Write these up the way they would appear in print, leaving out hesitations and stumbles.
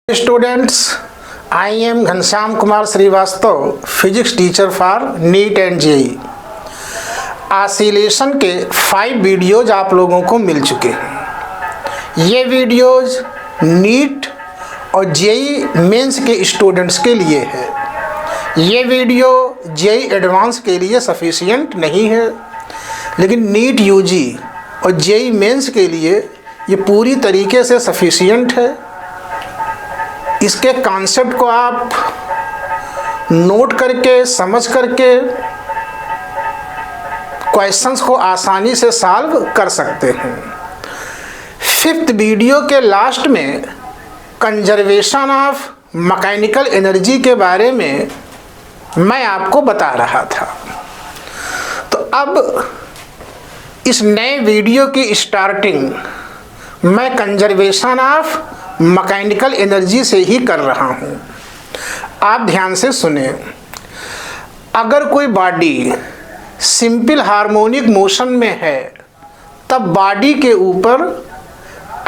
Students, I am Ghanshyam Kumar Srivastava, physics teacher for NEET and JEE. Oscillation के 5 videos आप लोगों को मिल चुके हैं। ये वीडियोज नीट और जेई मेंस के स्टूडेंट्स के लिए है। ये वीडियो जेई एडवांस के लिए सफिशिएंट नहीं है, लेकिन नीट यूजी और जेई मेंस के लिए ये पूरी तरीके से सफिशिएंट है। इसके कॉन्सेप्ट को आप नोट करके समझ करके क्वेश्चंस को आसानी से सॉल्व कर सकते हैं। 5th वीडियो के लास्ट में कंजर्वेशन ऑफ मैकेनिकल एनर्जी के बारे में मैं आपको बता रहा था। तो अब इस नए वीडियो की स्टार्टिंग मैं कंजर्वेशन ऑफ मैकेनिकल एनर्जी से ही कर रहा हूँ। आप ध्यान से सुने। अगर कोई बॉडी सिंपल हार्मोनिक मोशन में है तब बॉडी के ऊपर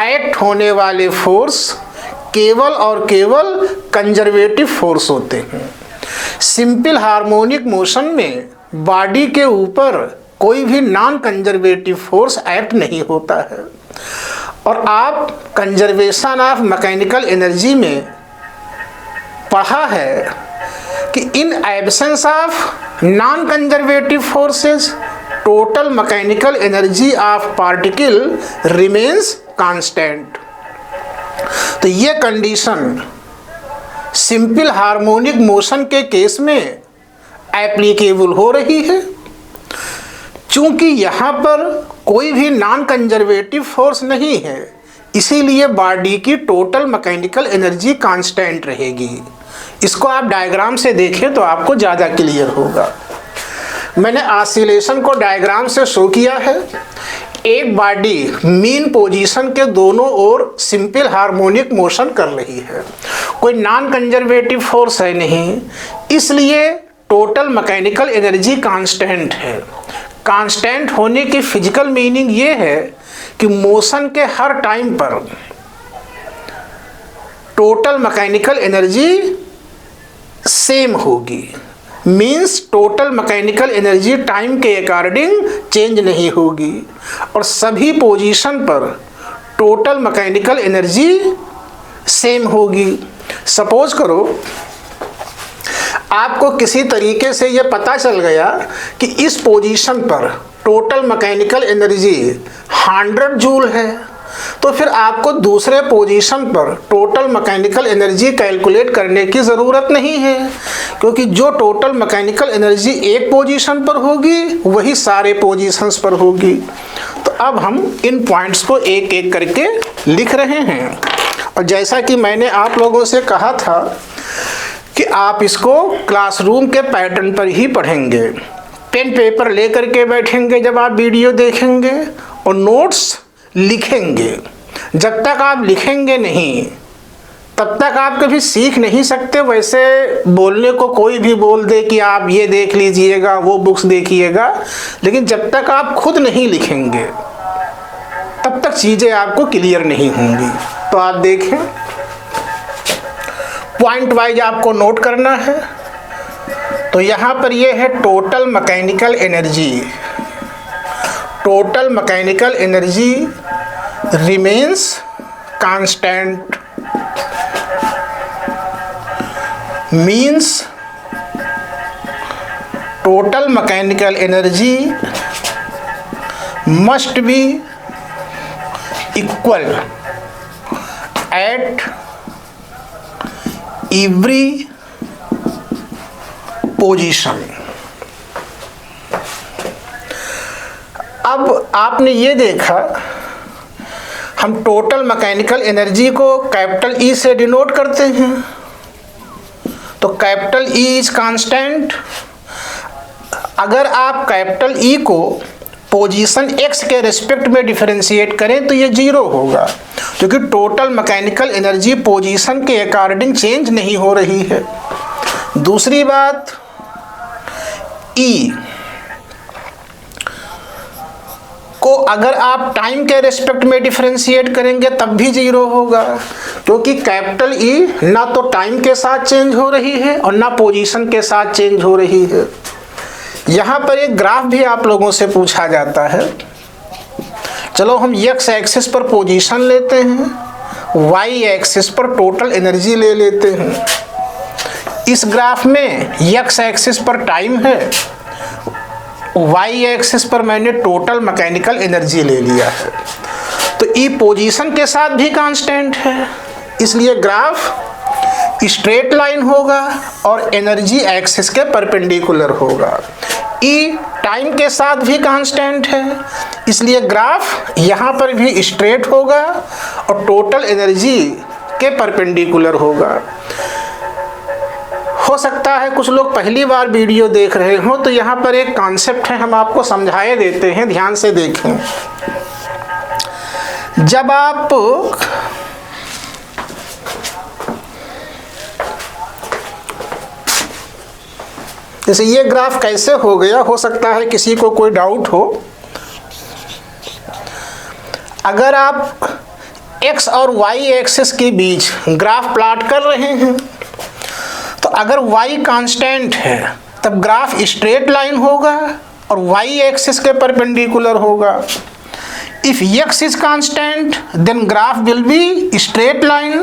एक्ट होने वाले फोर्स केवल और केवल कंजर्वेटिव फोर्स होते हैं। सिंपल हार्मोनिक मोशन में बॉडी के ऊपर कोई भी नॉन कंजर्वेटिव फोर्स एक्ट नहीं होता है। और आप कंजर्वेशन ऑफ मैकेनिकल एनर्जी में पढ़ा है कि in absence of non conservative forces total mechanical energy of particle remains constant. तो ये कंडीशन सिंपल हार्मोनिक मोशन के केस में एप्लीकेबल हो रही है। चूंकि यहाँ पर कोई भी नॉन कंजर्वेटिव फोर्स नहीं है, इसीलिए बॉडी की टोटल मैकेनिकल एनर्जी कांस्टेंट रहेगी। इसको आप डायग्राम से देखें तो आपको ज़्यादा क्लियर होगा। मैंने ऑसिलेशन को डायग्राम से शो किया है। एक बॉडी मीन पोजीशन के दोनों ओर सिंपल हार्मोनिक मोशन कर रही है। कोई नॉन कंजर्वेटिव फोर्स है नहीं, इसलिए टोटल मैकेनिकल एनर्जी कांस्टेंट है। कांस्टेंट होने की फिजिकल मीनिंग ये है कि मोशन के हर टाइम पर टोटल मैकेनिकल एनर्जी सेम होगी। Means total mechanical energy time के अकॉर्डिंग चेंज नहीं होगी और सभी पोजीशन पर टोटल मैकेनिकल एनर्जी सेम होगी। सपोज करो आपको किसी तरीके से ये पता चल गया कि इस पोजीशन पर टोटल मैकेनिकल एनर्जी 100 जूल है, तो फिर आपको दूसरे पोजीशन पर टोटल मैकेनिकल एनर्जी कैलकुलेट करने की ज़रूरत नहीं है, क्योंकि जो टोटल मैकेनिकल एनर्जी एक पोजीशन पर होगी वही सारे पोजीशंस पर होगी। तो अब हम इन पॉइंट्स को एक एक करके लिख रहे हैं। और जैसा कि मैंने आप लोगों से कहा था कि आप इसको क्लासरूम के पैटर्न पर ही पढ़ेंगे। पेन पेपर लेकर के बैठेंगे जब आप वीडियो देखेंगे और नोट्स लिखेंगे। जब तक आप लिखेंगे नहीं तब तक आप कभी सीख नहीं सकते। वैसे बोलने को कोई भी बोल दे कि आप ये देख लीजिएगा, वो बुक्स देखिएगा, लेकिन जब तक आप खुद नहीं लिखेंगे तब तक चीज़ें आपको क्लियर नहीं होंगी। तो आप देखें, पॉइंट वाइज आपको नोट करना है। तो यहाँ पर ये है total mechanical energy. Total mechanical energy remains constant, means total mechanical energy must be equal at every position. अब आपने ये देखा, हम टोटल मैकेनिकल एनर्जी को कैपिटल ई से डिनोट करते हैं। तो कैपिटल ई इज कांस्टेंट। अगर आप कैपिटल ई को पोजीशन एक्स के रिस्पेक्ट में डिफरेंशिएट करें तो ये 0 होगा, क्योंकि टोटल मैकेनिकल एनर्जी पोजीशन के अकॉर्डिंग चेंज नहीं हो रही है। दूसरी बात, ई को अगर आप टाइम के रिस्पेक्ट में डिफरेंशिएट करेंगे तब भी 0 होगा, क्योंकि कैपिटल ई ना तो टाइम के साथ चेंज हो रही है और ना पोजीशन के साथ चेंज हो रही है। यहाँ पर एक ग्राफ भी आप लोगों से पूछा जाता है। चलो हम एक्स एक्सिस पर पोजीशन लेते हैं, वाई एक्सिस पर टोटल एनर्जी ले लेते हैं। इस ग्राफ में एक्स एक्सिस पर टाइम है, वाई एक्सिस पर मैंने टोटल मैकेनिकल एनर्जी ले लिया है। तो ई पोजीशन के साथ भी कांस्टेंट है, इसलिए ग्राफ स्ट्रेट लाइन होगा और एनर्जी एक्सिस के परपेंडिकुलर होगा। ई टाइम के साथ भी कांस्टेंट है, इसलिए ग्राफ यहाँ पर भी स्ट्रेट होगा और टोटल एनर्जी के परपेंडिकुलर होगा। हो सकता है कुछ लोग पहली बार वीडियो देख रहे हो, तो यहाँ पर एक कॉन्सेप्ट है, हम आपको समझाए देते हैं, ध्यान से देखें। जब आप जैसे ये ग्राफ कैसे हो गया, हो सकता है किसी को कोई डाउट हो। अगर आप x और y एक्सिस के बीच ग्राफ प्लॉट कर रहे हैं, तो अगर y कांस्टेंट है तब ग्राफ स्ट्रेट लाइन होगा और y एक्सिस के परपेंडिकुलर होगा। If x is constant then graph will be straight line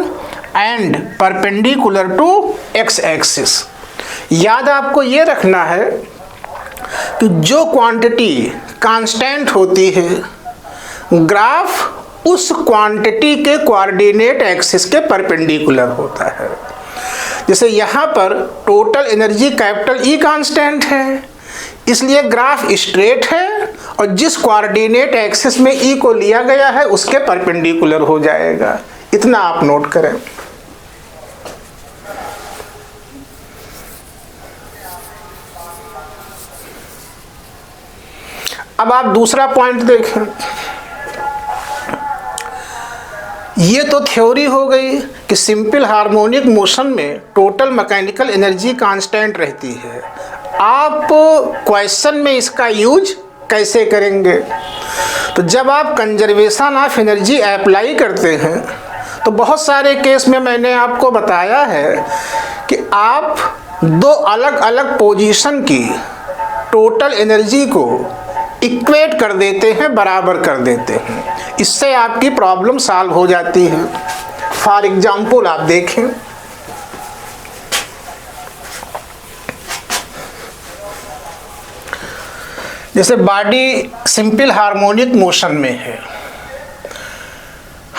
and perpendicular to x axis। याद आपको ये रखना है कि जो क्वांटिटी कांस्टेंट होती है, ग्राफ उस क्वांटिटी के कोऑर्डिनेट एक्सिस के परपेंडिकुलर होता है। जैसे यहाँ पर total energy capital E constant है, इसलिए ग्राफ स्ट्रेट है और जिस कोऑर्डिनेट एक्सिस में ई को लिया गया है उसके परपेंडिकुलर हो जाएगा। इतना आप नोट करें। अब आप दूसरा पॉइंट देखें। ये तो थ्योरी हो गई कि सिंपल हार्मोनिक मोशन में टोटल मैकेनिकल एनर्जी कांस्टेंट रहती है। आप क्वेश्चन में इसका यूज कैसे करेंगे? तो जब आप कंजर्वेशन ऑफ एनर्जी अप्लाई करते हैं तो बहुत सारे केस में मैंने आपको बताया है कि आप दो अलग अलग पोजीशन की टोटल एनर्जी को इक्वेट कर देते हैं, बराबर कर देते हैं। इससे आपकी प्रॉब्लम सॉल्व हो जाती है। फॉर एग्जाम्पल आप देखें, जैसे बॉडी सिंपल हार्मोनिक मोशन में है,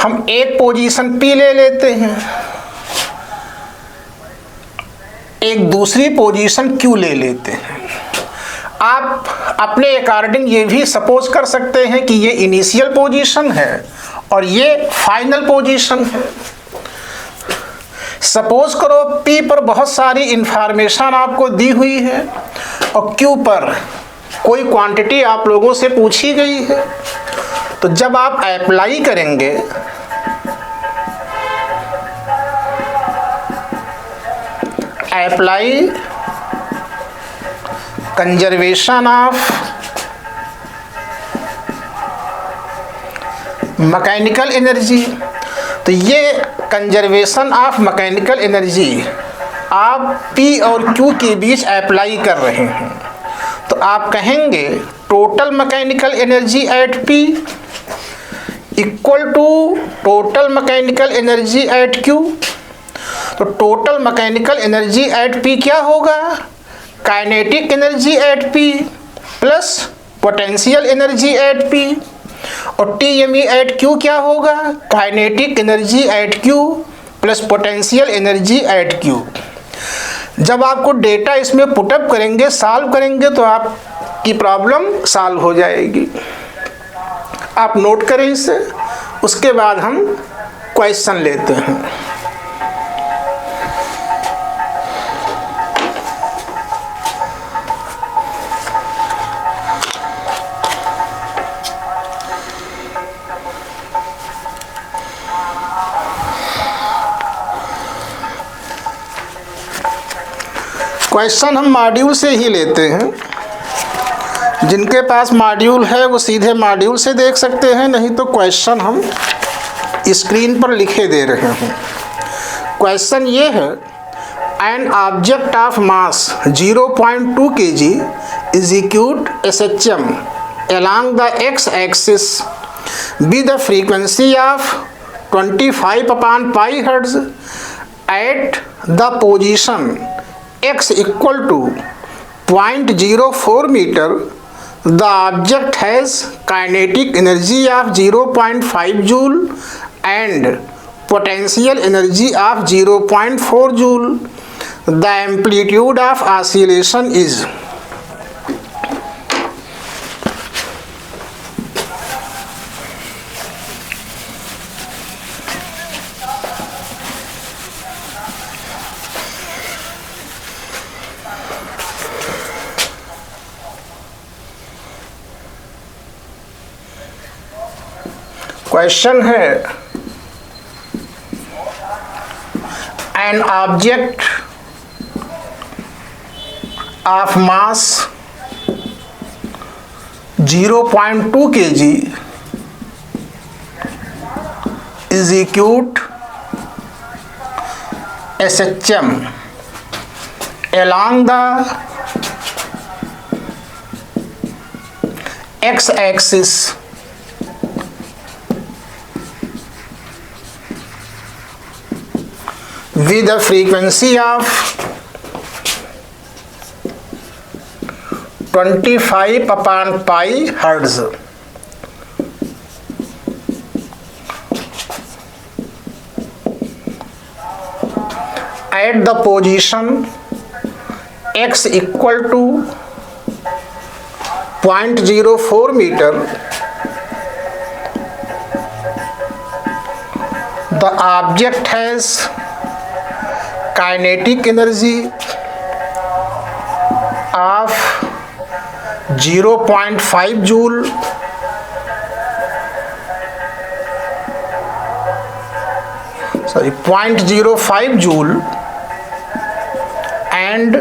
हम एक पोजीशन P ले लेते हैं, एक दूसरी पोजीशन Q ले लेते हैं। आप अपने अकॉर्डिंग ये भी सपोज कर सकते हैं कि ये इनिशियल पोजीशन है और ये फाइनल पोजीशन है। सपोज करो P पर बहुत सारी इंफॉर्मेशन आपको दी हुई है और Q पर कोई क्वांटिटी आप लोगों से पूछी गई है। तो जब आप अप्लाई करेंगे apply conservation of mechanical energy, तो ये कंजर्वेशन ऑफ मैकेनिकल एनर्जी आप P और Q के बीच अप्लाई कर रहे हैं। तो आप कहेंगे total mechanical energy at P equal to total mechanical energy at Q। तो total mechanical energy at P क्या होगा? Kinetic energy at P plus potential energy at P, और TME एट Q क्या होगा? Kinetic energy at Q plus potential energy at Q। जब आपको data इसमें put up करेंगे, सॉल्व करेंगे, तो आपकी प्रॉब्लम सॉल्व हो जाएगी। आप नोट करें इसे, उसके बाद हम क्वेश्चन लेते हैं। क्वेश्चन हम मॉड्यूल से ही लेते हैं। जिनके पास मॉड्यूल है वो सीधे मॉड्यूल से देख सकते हैं, नहीं तो क्वेश्चन हम स्क्रीन पर लिखे दे रहे हैं। क्वेश्चन ये है, an object of mass 0.2 kg execute SHM along the x-axis with a frequency of 25/pi Hz at the position x equal to 0.04 meter. The object has kinetic energy of 0.5 joule and potential energy of 0.4 joule. The amplitude of oscillation is question है, an object of mass 0.2 kg execute SHM along the x-axis with a frequency of 25/pi Hz at the position x equal to 0.04 meter. The object has kinetic energy of 0.5 joule sorry 0.05 joule and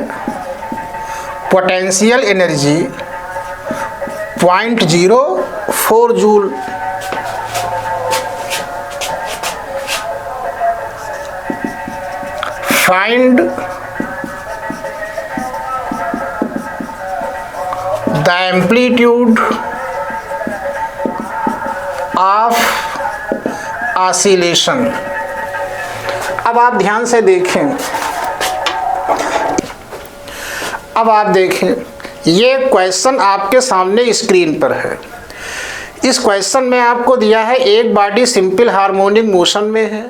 potential energy 0.04 joule. Find the amplitude of oscillation. अब आप ध्यान से देखें, अब आप देखें, ये question आपके सामने स्क्रीन पर है। इस क्वेश्चन में आपको दिया है एक बॉडी सिंपल हार्मोनिक मोशन में है,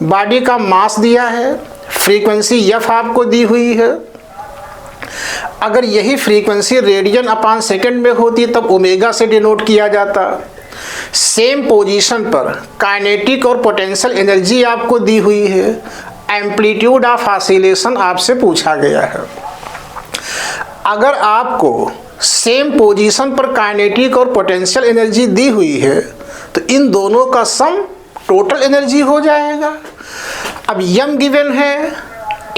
बॉडी का मास दिया है, फ्रीक्वेंसी एफ आपको दी हुई है। अगर यही फ्रीक्वेंसी रेडियन अपॉन सेकंड में होती तब ओमेगा से डिनोट किया जाता। सेम पोजीशन पर काइनेटिक और पोटेंशियल एनर्जी आपको दी हुई है, एम्पलीट्यूड ऑफ ऑसिलेशन आपसे पूछा गया है। अगर आपको सेम पोजीशन पर काइनेटिक और पोटेंशियल एनर्जी दी हुई है तो इन दोनों का सम टोटल एनर्जी हो जाएगा। अब यम गिवन है,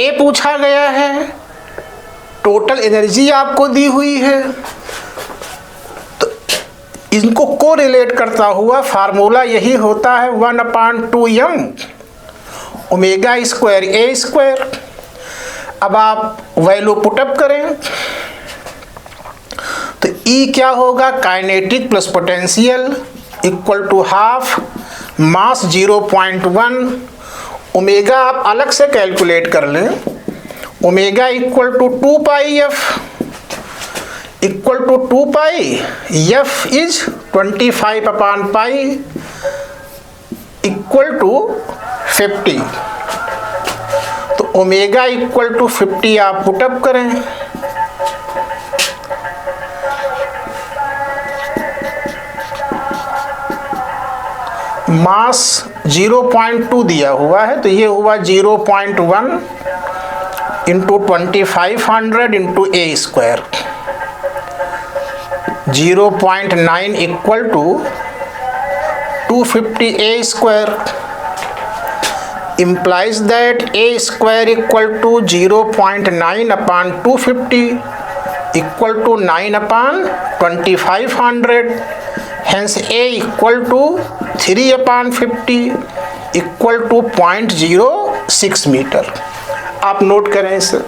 ए पूछा गया है, टोटल एनर्जी आपको दी हुई है, तो इनको कोरिलेट करता हुआ फार्मूला यही होता है 1/2m ओमेगा स्क्वायर ए स्क्वायर। अब आप वैल्यू पुटअप करें तो ई क्या होगा, kinetic plus potential equal to half mass 0.1। Omega आप अलग से कैलकुलेट कर लें, omega equal to 2 pi F equal to 2 pi F is 25/pi equal to 50। तो ओमेगा इक्वल टू 50 आप पुटअप करें, मास 0.2 दिया हुआ है तो ये हुआ 0.1 into 2500 into A square, 0.9 equal to 250 A square implies that a square equal to 0.9/250 equal to 9/2500, hence A equal to 3/50 equal to 0.06 metre. आप नोट करें इसे।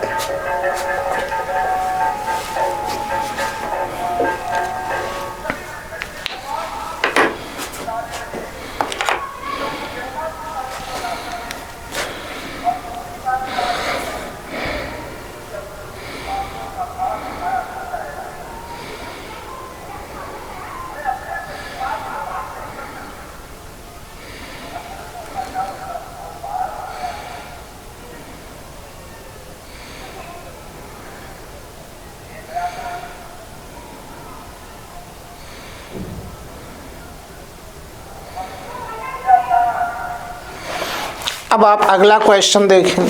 अब आप अगला क्वेश्चन देखें।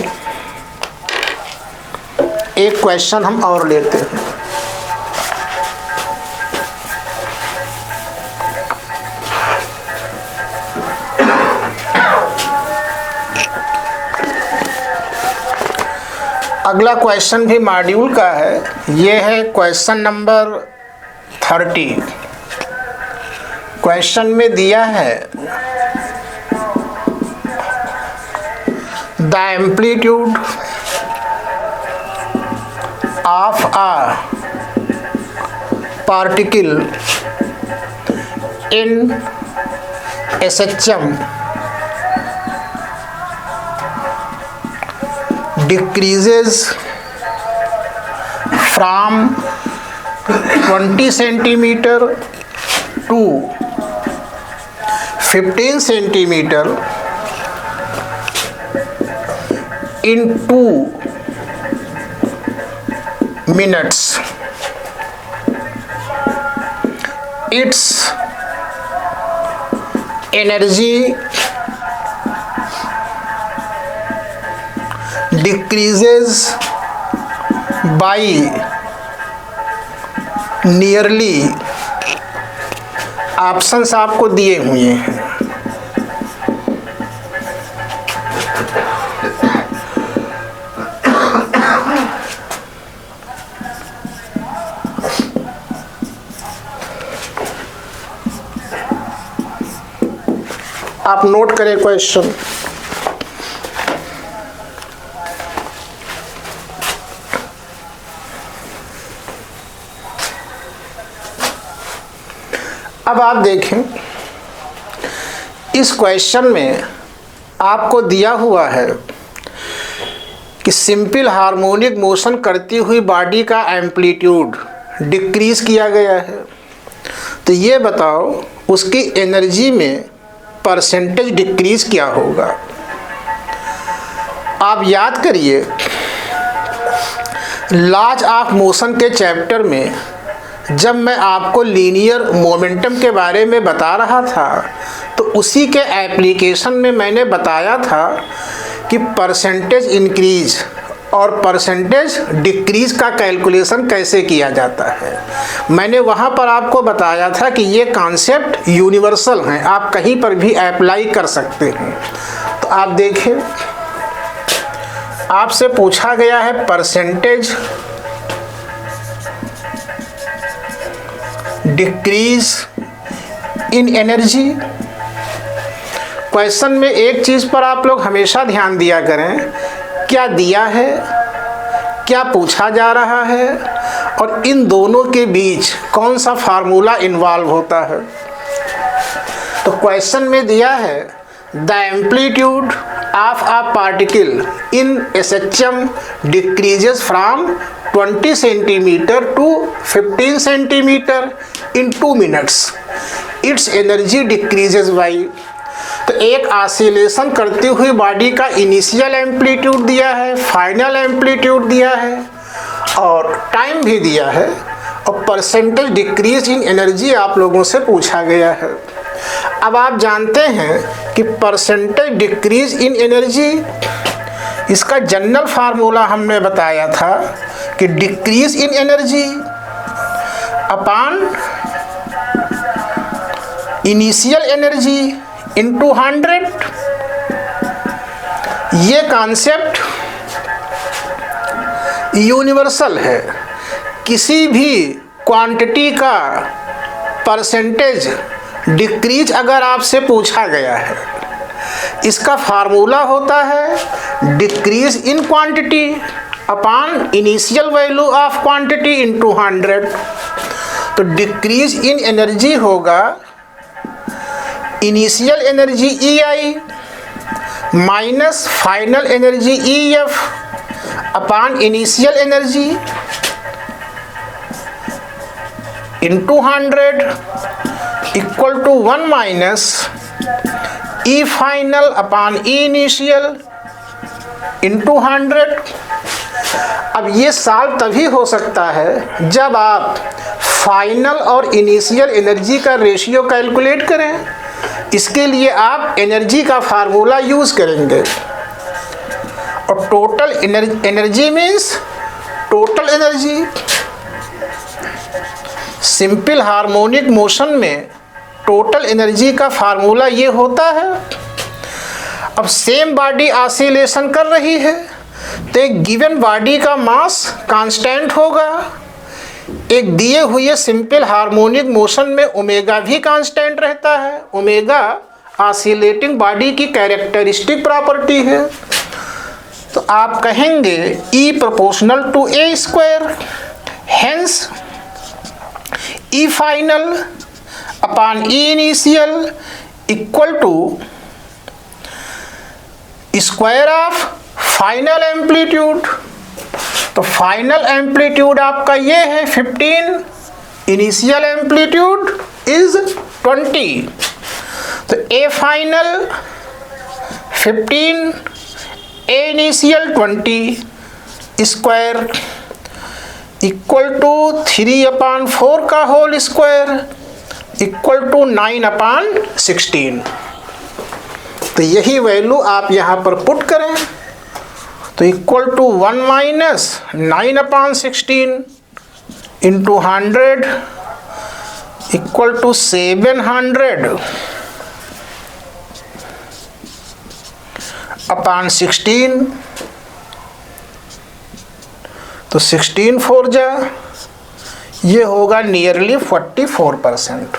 एक क्वेश्चन हम और लेते हैं। अगला क्वेश्चन भी मॉड्यूल का है। यह है क्वेश्चन नंबर 30। क्वेश्चन में दिया है the amplitude of a particle in SHM decreases from 20 centimeter to 15 centimeter in 2 minutes. Its energy decreases by nearly, options आपको दिए हुए हैं। आप नोट करें क्वेश्चन। अब आप देखें, इस क्वेश्चन में आपको दिया हुआ है कि सिंपल हार्मोनिक मोशन करती हुई बॉडी का एम्पलीट्यूड डिक्रीज किया गया है। तो ये बताओ उसकी एनर्जी में परसेंटेज डिक्रीज क्या होगा। आप याद करिए, लॉज ऑफ मोशन के चैप्टर में जब मैं आपको लीनियर मोमेंटम के बारे में बता रहा था तो उसी के एप्लीकेशन में मैंने बताया था कि परसेंटेज इंक्रीज और परसेंटेज डिक्रीज का कैलकुलेशन कैसे किया जाता है। मैंने वहाँ पर आपको बताया था कि ये कॉन्सेप्ट यूनिवर्सल हैं, आप कहीं पर भी अप्लाई कर सकते हैं। तो आप देखें, आपसे पूछा गया है percentage decrease in energy. Question में एक चीज़ पर आप लोग हमेशा ध्यान दिया करें, क्या दिया है, क्या पूछा जा रहा है और इन दोनों के बीच कौन सा फार्मूला इन्वॉल्व होता है। तो क्वेश्चन में दिया है the amplitude of a particle in SHM decreases from 20 centimetre to 15 centimetre in 2 minutes. Its energy decreases by. तो एक ऑसिलेशन करती हुई बॉडी का इनिशियल एम्पलीट्यूड दिया है, फाइनल एम्पलीट्यूड दिया है और टाइम भी दिया है और परसेंटेज डिक्रीज इन एनर्जी आप लोगों से पूछा गया है। अब आप जानते हैं कि परसेंटेज डिक्रीज इन एनर्जी, इसका जनरल फार्मूला हमने बताया था कि decrease in energy upon initial energy into 100। ये कॉन्सेप्ट यूनिवर्सल है। किसी भी क्वांटिटी का परसेंटेज डिक्रीज अगर आपसे पूछा गया है, इसका फार्मूला होता है decrease in quantity upon initial value of quantity into 100। तो डिक्रीज इन एनर्जी होगा initial energy EI minus final energy EF upon initial energy into 100 equal to 1 minus E final upon E initial into 100। अब ये solve तभी हो सकता है जब आप फाइनल और इनिशियल एनर्जी का रेशियो कैलकुलेट करें। इसके लिए आप एनर्जी का फार्मूला यूज करेंगे और total energy means total energy. Simple harmonic motion में टोटल एनर्जी का फार्मूला ये होता है। अब सेम बॉडी ऑसिलेशन कर रही है तो एक गिवन बॉडी का मास कांस्टेंट होगा, एक दिए हुए सिंपल हार्मोनिक मोशन में ओमेगा भी कांस्टेंट रहता है। ओमेगा ऑसिलेटिंग बॉडी की कैरेक्टरिस्टिक प्रॉपर्टी है। तो आप कहेंगे E proportional to A square, hence E final upon E initial equal to square of final amplitude. तो फाइनल एम्पलीट्यूड आपका ये है 15, इनिशियल एम्पलीट्यूड इज 20। तो A final 15, A initial 20 square equal to 3/4 का होल स्क्वायर इक्वल टू 9/16। तो यही value आप यहाँ पर पुट करें तो equal to 1 minus 9/16 into 100 equal to 700/16। तो 16 4 जा ये होगा नियरली 44%।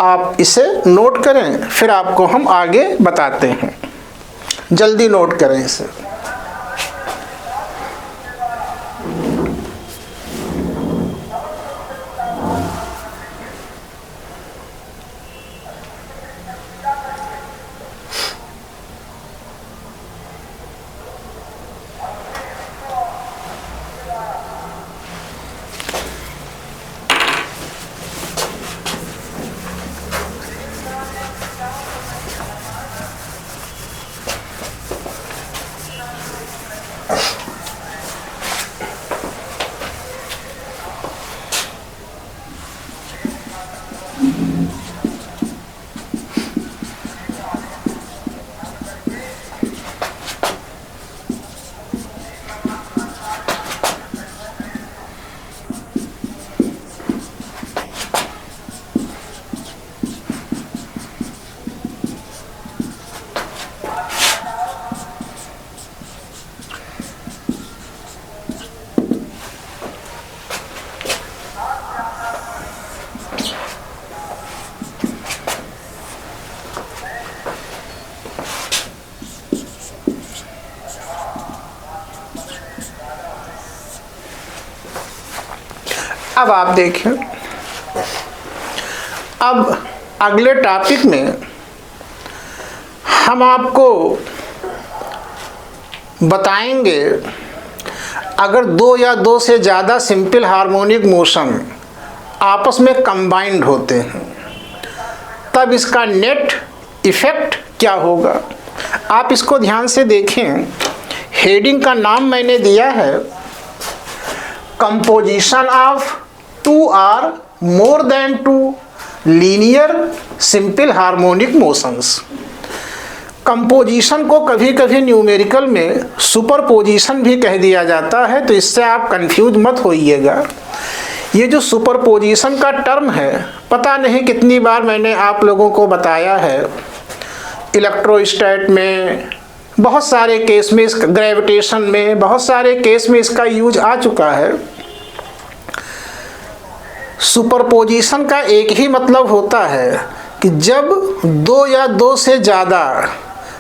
आप इसे नोट करें, फिर आपको हम आगे बताते हैं। जल्दी नोट करें इसे। अब आप देखें, अब अगले टॉपिक में हम आपको बताएंगे अगर दो या दो से ज़्यादा सिंपल हार्मोनिक मोशन आपस में कंबाइंड होते हैं तब इसका नेट इफ़ेक्ट क्या होगा। आप इसको ध्यान से देखें। हेडिंग का नाम मैंने दिया है composition of 2 or more than 2 linear simple harmonic motions. Composition को कभी कभी न्यूमेरिकल में सुपरपोजिशन भी कह दिया जाता है, तो इससे आप कंफ्यूज मत होइएगा। ये जो सुपरपोजिशन का टर्म है, पता नहीं कितनी बार मैंने आप लोगों को बताया है। इलेक्ट्रोस्टैट में बहुत सारे केस में, ग्रेविटेशन में बहुत सारे केस में इसका यूज आ चुका है। सुपरपोजिशन का एक ही मतलब होता है कि जब दो या दो से ज़्यादा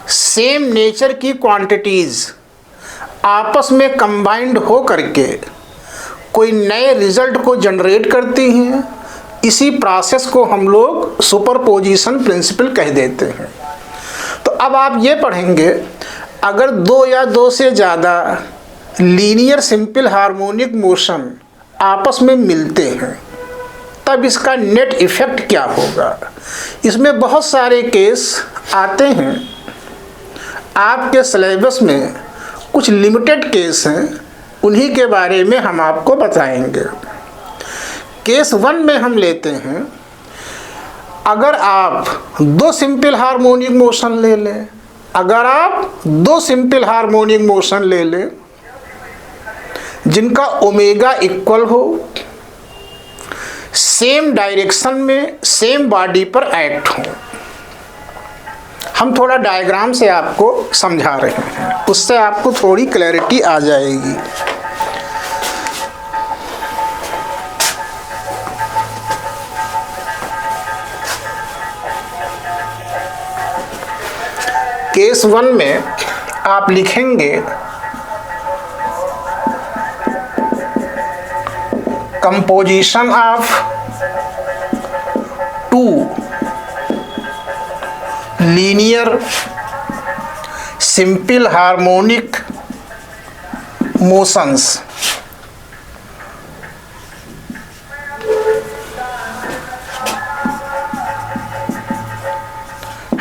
सेम नेचर की क्वांटिटीज़ आपस में कंबाइंड हो करके कोई नए रिजल्ट को जनरेट करती हैं, इसी प्रोसेस को हम लोग सुपरपोजिशन प्रिंसिपल कह देते हैं। तो अब आप ये पढ़ेंगे, अगर दो या दो से ज़्यादा लीनियर सिंपल हार्मोनिक मोशन आपस में मिलते हैं तब इसका नेट इफ़ेक्ट क्या होगा। इसमें बहुत सारे केस आते हैं, आपके सिलेबस में कुछ लिमिटेड केस हैं, उन्हीं के बारे में हम आपको बताएंगे। केस 1 में हम लेते हैं, अगर आप दो सिंपल हार्मोनिक मोशन ले लें, अगर आप दो सिंपल हार्मोनिक मोशन ले लें जिनका ओमेगा इक्वल हो, सेम डायरेक्शन में सेम बॉडी पर एक्ट हो। हम थोड़ा डायग्राम से आपको समझा रहे हैं, उससे आपको थोड़ी क्लैरिटी आ जाएगी। केस 1 में आप लिखेंगे composition of two linear simple harmonic motions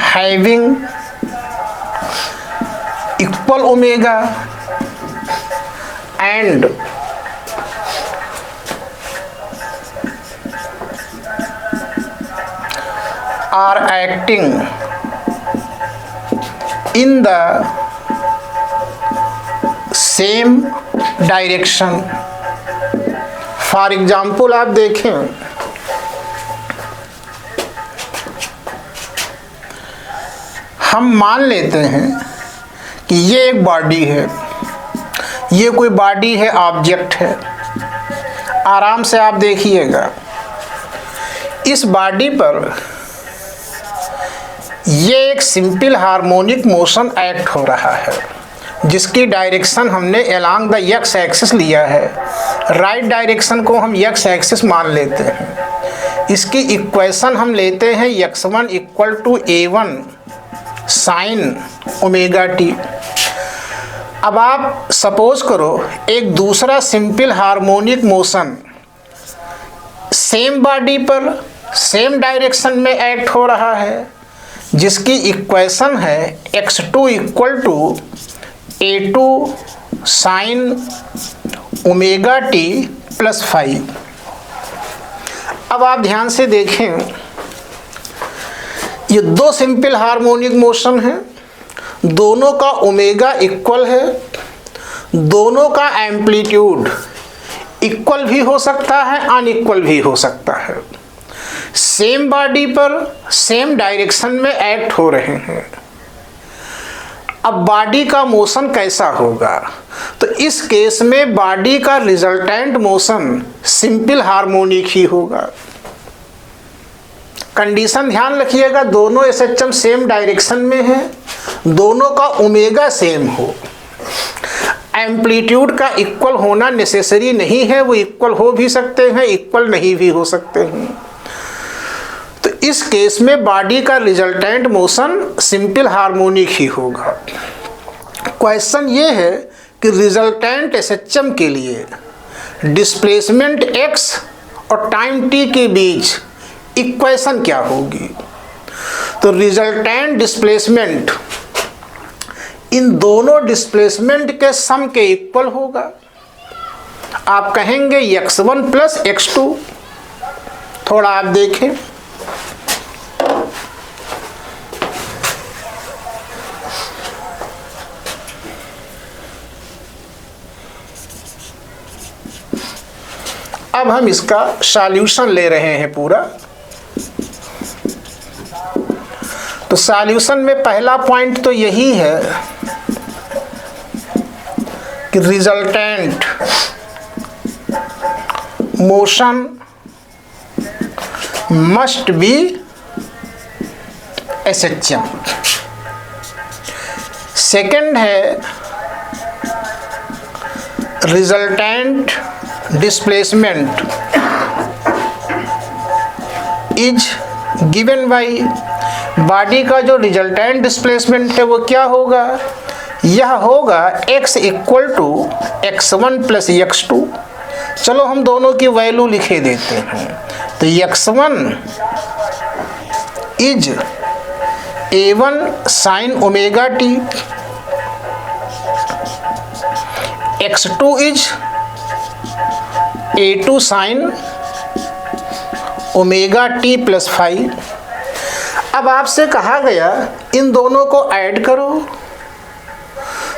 having equal omega and are acting in the same direction। For example आप देखें, हम मान लेते हैं कि ये एक बॉडी है, ये कोई बॉडी है, ऑब्जेक्ट है। आराम से आप देखिएगा, इस बॉडी पर ये एक सिंपल हार्मोनिक मोशन एक्ट हो रहा है जिसकी डायरेक्शन हमने अलोंग द एक्स एक्सिस लिया है। राइट डायरेक्शन को हम एक्स एक्सिस मान लेते हैं। इसकी इक्वेशन हम लेते हैं x1 equal to a1 sine omega t. अब आप सपोज करो एक दूसरा simple harmonic motion same body पर सेम डायरेक्शन में एक्ट हो रहा है जिसकी इक्वेशन है x2 equal to a2 sine omega t plus 5। अब आप ध्यान से देखें, ये दो सिंपल हार्मोनिक मोशन है, दोनों का ओमेगा इक्वल है, दोनों का एम्पलीट्यूड इक्वल भी हो सकता है, अनइक्वल भी हो सकता है। सेम बॉडी पर सेम डायरेक्शन में एक्ट हो रहे हैं। अब बॉडी का मोशन कैसा होगा, तो इस केस में बॉडी का रिजल्टेंट मोशन सिंपल हार्मोनिक ही होगा। कंडीशन ध्यान रखिएगा, दोनों एसएचएम सेम डायरेक्शन में है, दोनों का ओमेगा सेम हो। एम्पलीट्यूड का इक्वल होना नेसेसरी नहीं है, वो इक्वल हो भी सकते हैं, इक्वल नहीं भी हो सकते हैं। तो इस केस में बॉडी का रिजल्टेंट मोशन सिंपल हार्मोनिक ही होगा। क्वेश्चन ये है कि रिजल्टेंट एसएचएम के लिए डिस्प्लेसमेंट x और टाइम t के बीच इक्वेशन क्या होगी। तो रिजल्टेंट डिस्प्लेसमेंट इन दोनों डिस्प्लेसमेंट के सम के इक्वल होगा। आप कहेंगे x1 प्लस x2। थोड़ा आप देखें, अब हम इसका सॉल्यूशन ले रहे हैं पूरा। तो सॉल्यूशन में पहला पॉइंट तो यही है कि resultant motion must be SHM। Second है resultant displacement is given by, body का जो रिजल्टेंट डिस्प्लेसमेंट है वो क्या होगा, यह होगा x equal to x1 plus x2। चलो हम दोनों की वैल्यू लिखे देते हैं। तो x1 is a1 sine omega T, x2 is a2 sine omega t plus 5। अब आपसे कहा गया इन दोनों को ऐड करो,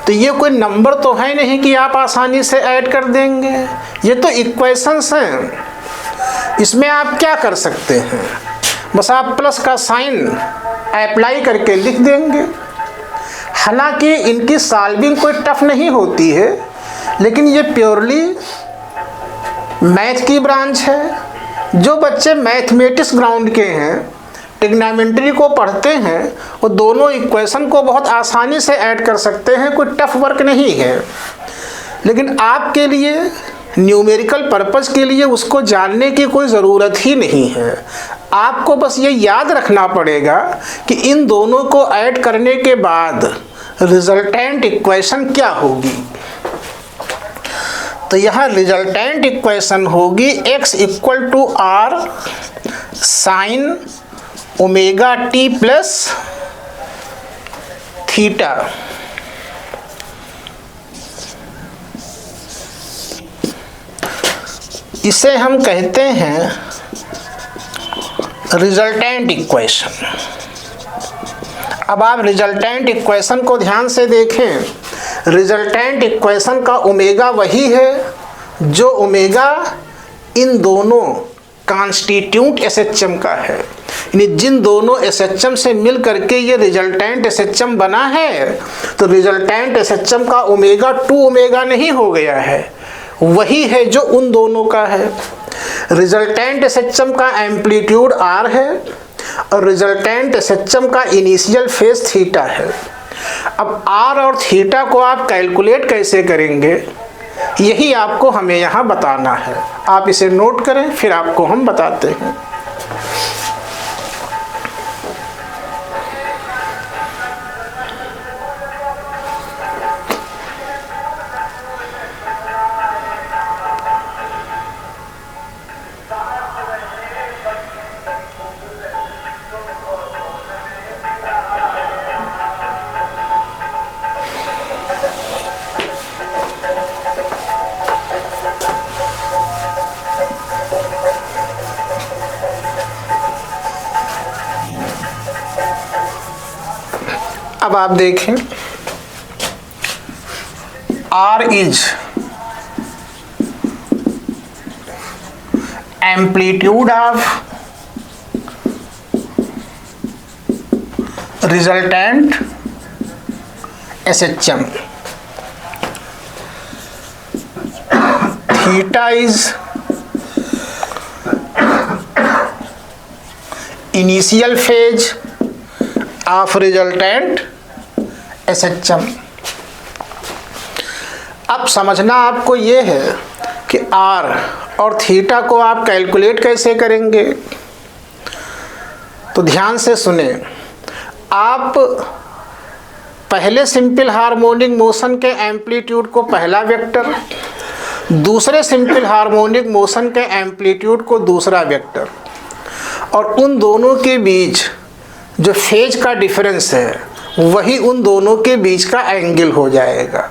तो ये कोई नंबर तो है नहीं कि आप आसानी से ऐड कर देंगे, ये तो इक्वेशंस हैं। इसमें आप क्या कर सकते हैं, बस आप प्लस का साइन अप्लाई करके लिख देंगे। हालांकि इनकी सॉल्विंग कोई टफ नहीं होती है, लेकिन ये प्योरली मैथ की ब्रांच है। जो बच्चे मैथमेटिक्स ग्राउंड के हैं, ट्रिग्नोमेट्री को पढ़ते हैं, वो दोनों इक्वेशन को बहुत आसानी से ऐड कर सकते हैं, कोई टफ वर्क नहीं है। लेकिन आपके लिए न्यूमेरिकल पर्पस के लिए उसको जानने की कोई ज़रूरत ही नहीं है। आपको बस ये याद रखना पड़ेगा कि इन दोनों को ऐड करने के बाद रिजल्टेंट इक्वेशन क्या होगी। तो यहाँ रिजल्टेंट इक्वेशन होगी x equal to R sine omega t plus theta. इसे हम कहते हैं रिजल्टेंट इक्वेशन। अब आप रिजल्टेंट इक्वेशन को ध्यान से देखें। रिजल्टेंट इक्वेशन का ओमेगा वही है जो ओमेगा इन दोनों कॉन्स्टिट्यूट एसएचएम का है, यानी जिन दोनों एसएचएम से मिल करके ये रिजल्टेंट एसएचएम बना है। तो रिजल्टेंट एसएचएम का ओमेगा 2 ओमेगा नहीं हो गया है, वही है जो उन दोनों का है। रिजल्टेंट एसएचएम का एम्पलीट्यूड आर है और रिजल्टेंट एसएचएम का इनिशियल फेज थीटा है। अब आर और थीटा को आप कैलकुलेट कैसे करेंगे, यही आपको हमें यहाँ बताना है। आप इसे नोट करें, फिर आपको हम बताते हैं। अब आप देखें, R is amplitude of resultant SHM, theta is initial phase of resultant SHM. अब समझना आपको ये है कि आर और थीटा को आप कैलकुलेट कैसे करेंगे। तो ध्यान से सुने, आप पहले सिंपल हार्मोनिक मोशन के एम्पलीट्यूड को पहला वेक्टर, दूसरे सिंपल हार्मोनिक मोशन के एम्पलीट्यूड को दूसरा वेक्टर, और उन दोनों के बीच जो फेज का डिफरेंस है वही उन दोनों के बीच का एंगल हो जाएगा।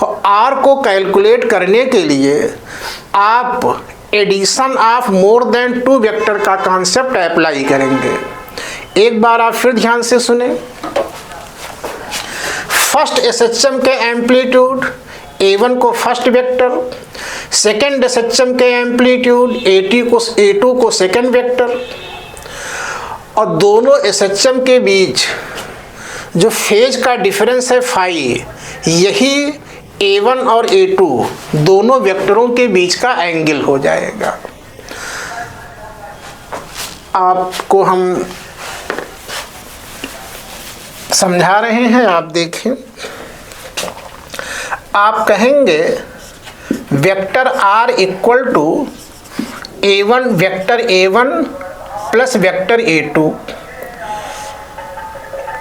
और आर को कैलकुलेट करने के लिए आप addition of more than 2 vector का कॉन्सेप्ट अप्लाई करेंगे। एक बार आप फिर ध्यान से सुने। फर्स्ट एसएचएम के एम्पलीट्यूड A1 को फर्स्ट वेक्टर, सेकेंड एसएचएम के एम्पलीट्यूड A2 को सेकेंड वेक्टर, और दोनों एसएचएम के बीच जो फेज का डिफरेंस है फाई, यही A1 और A2 दोनों वेक्टरों के बीच का एंगल हो जाएगा। आपको हम समझा रहे हैं, आप देखें। आप कहेंगे vector R equal to A1 vector A1 plus vector A2।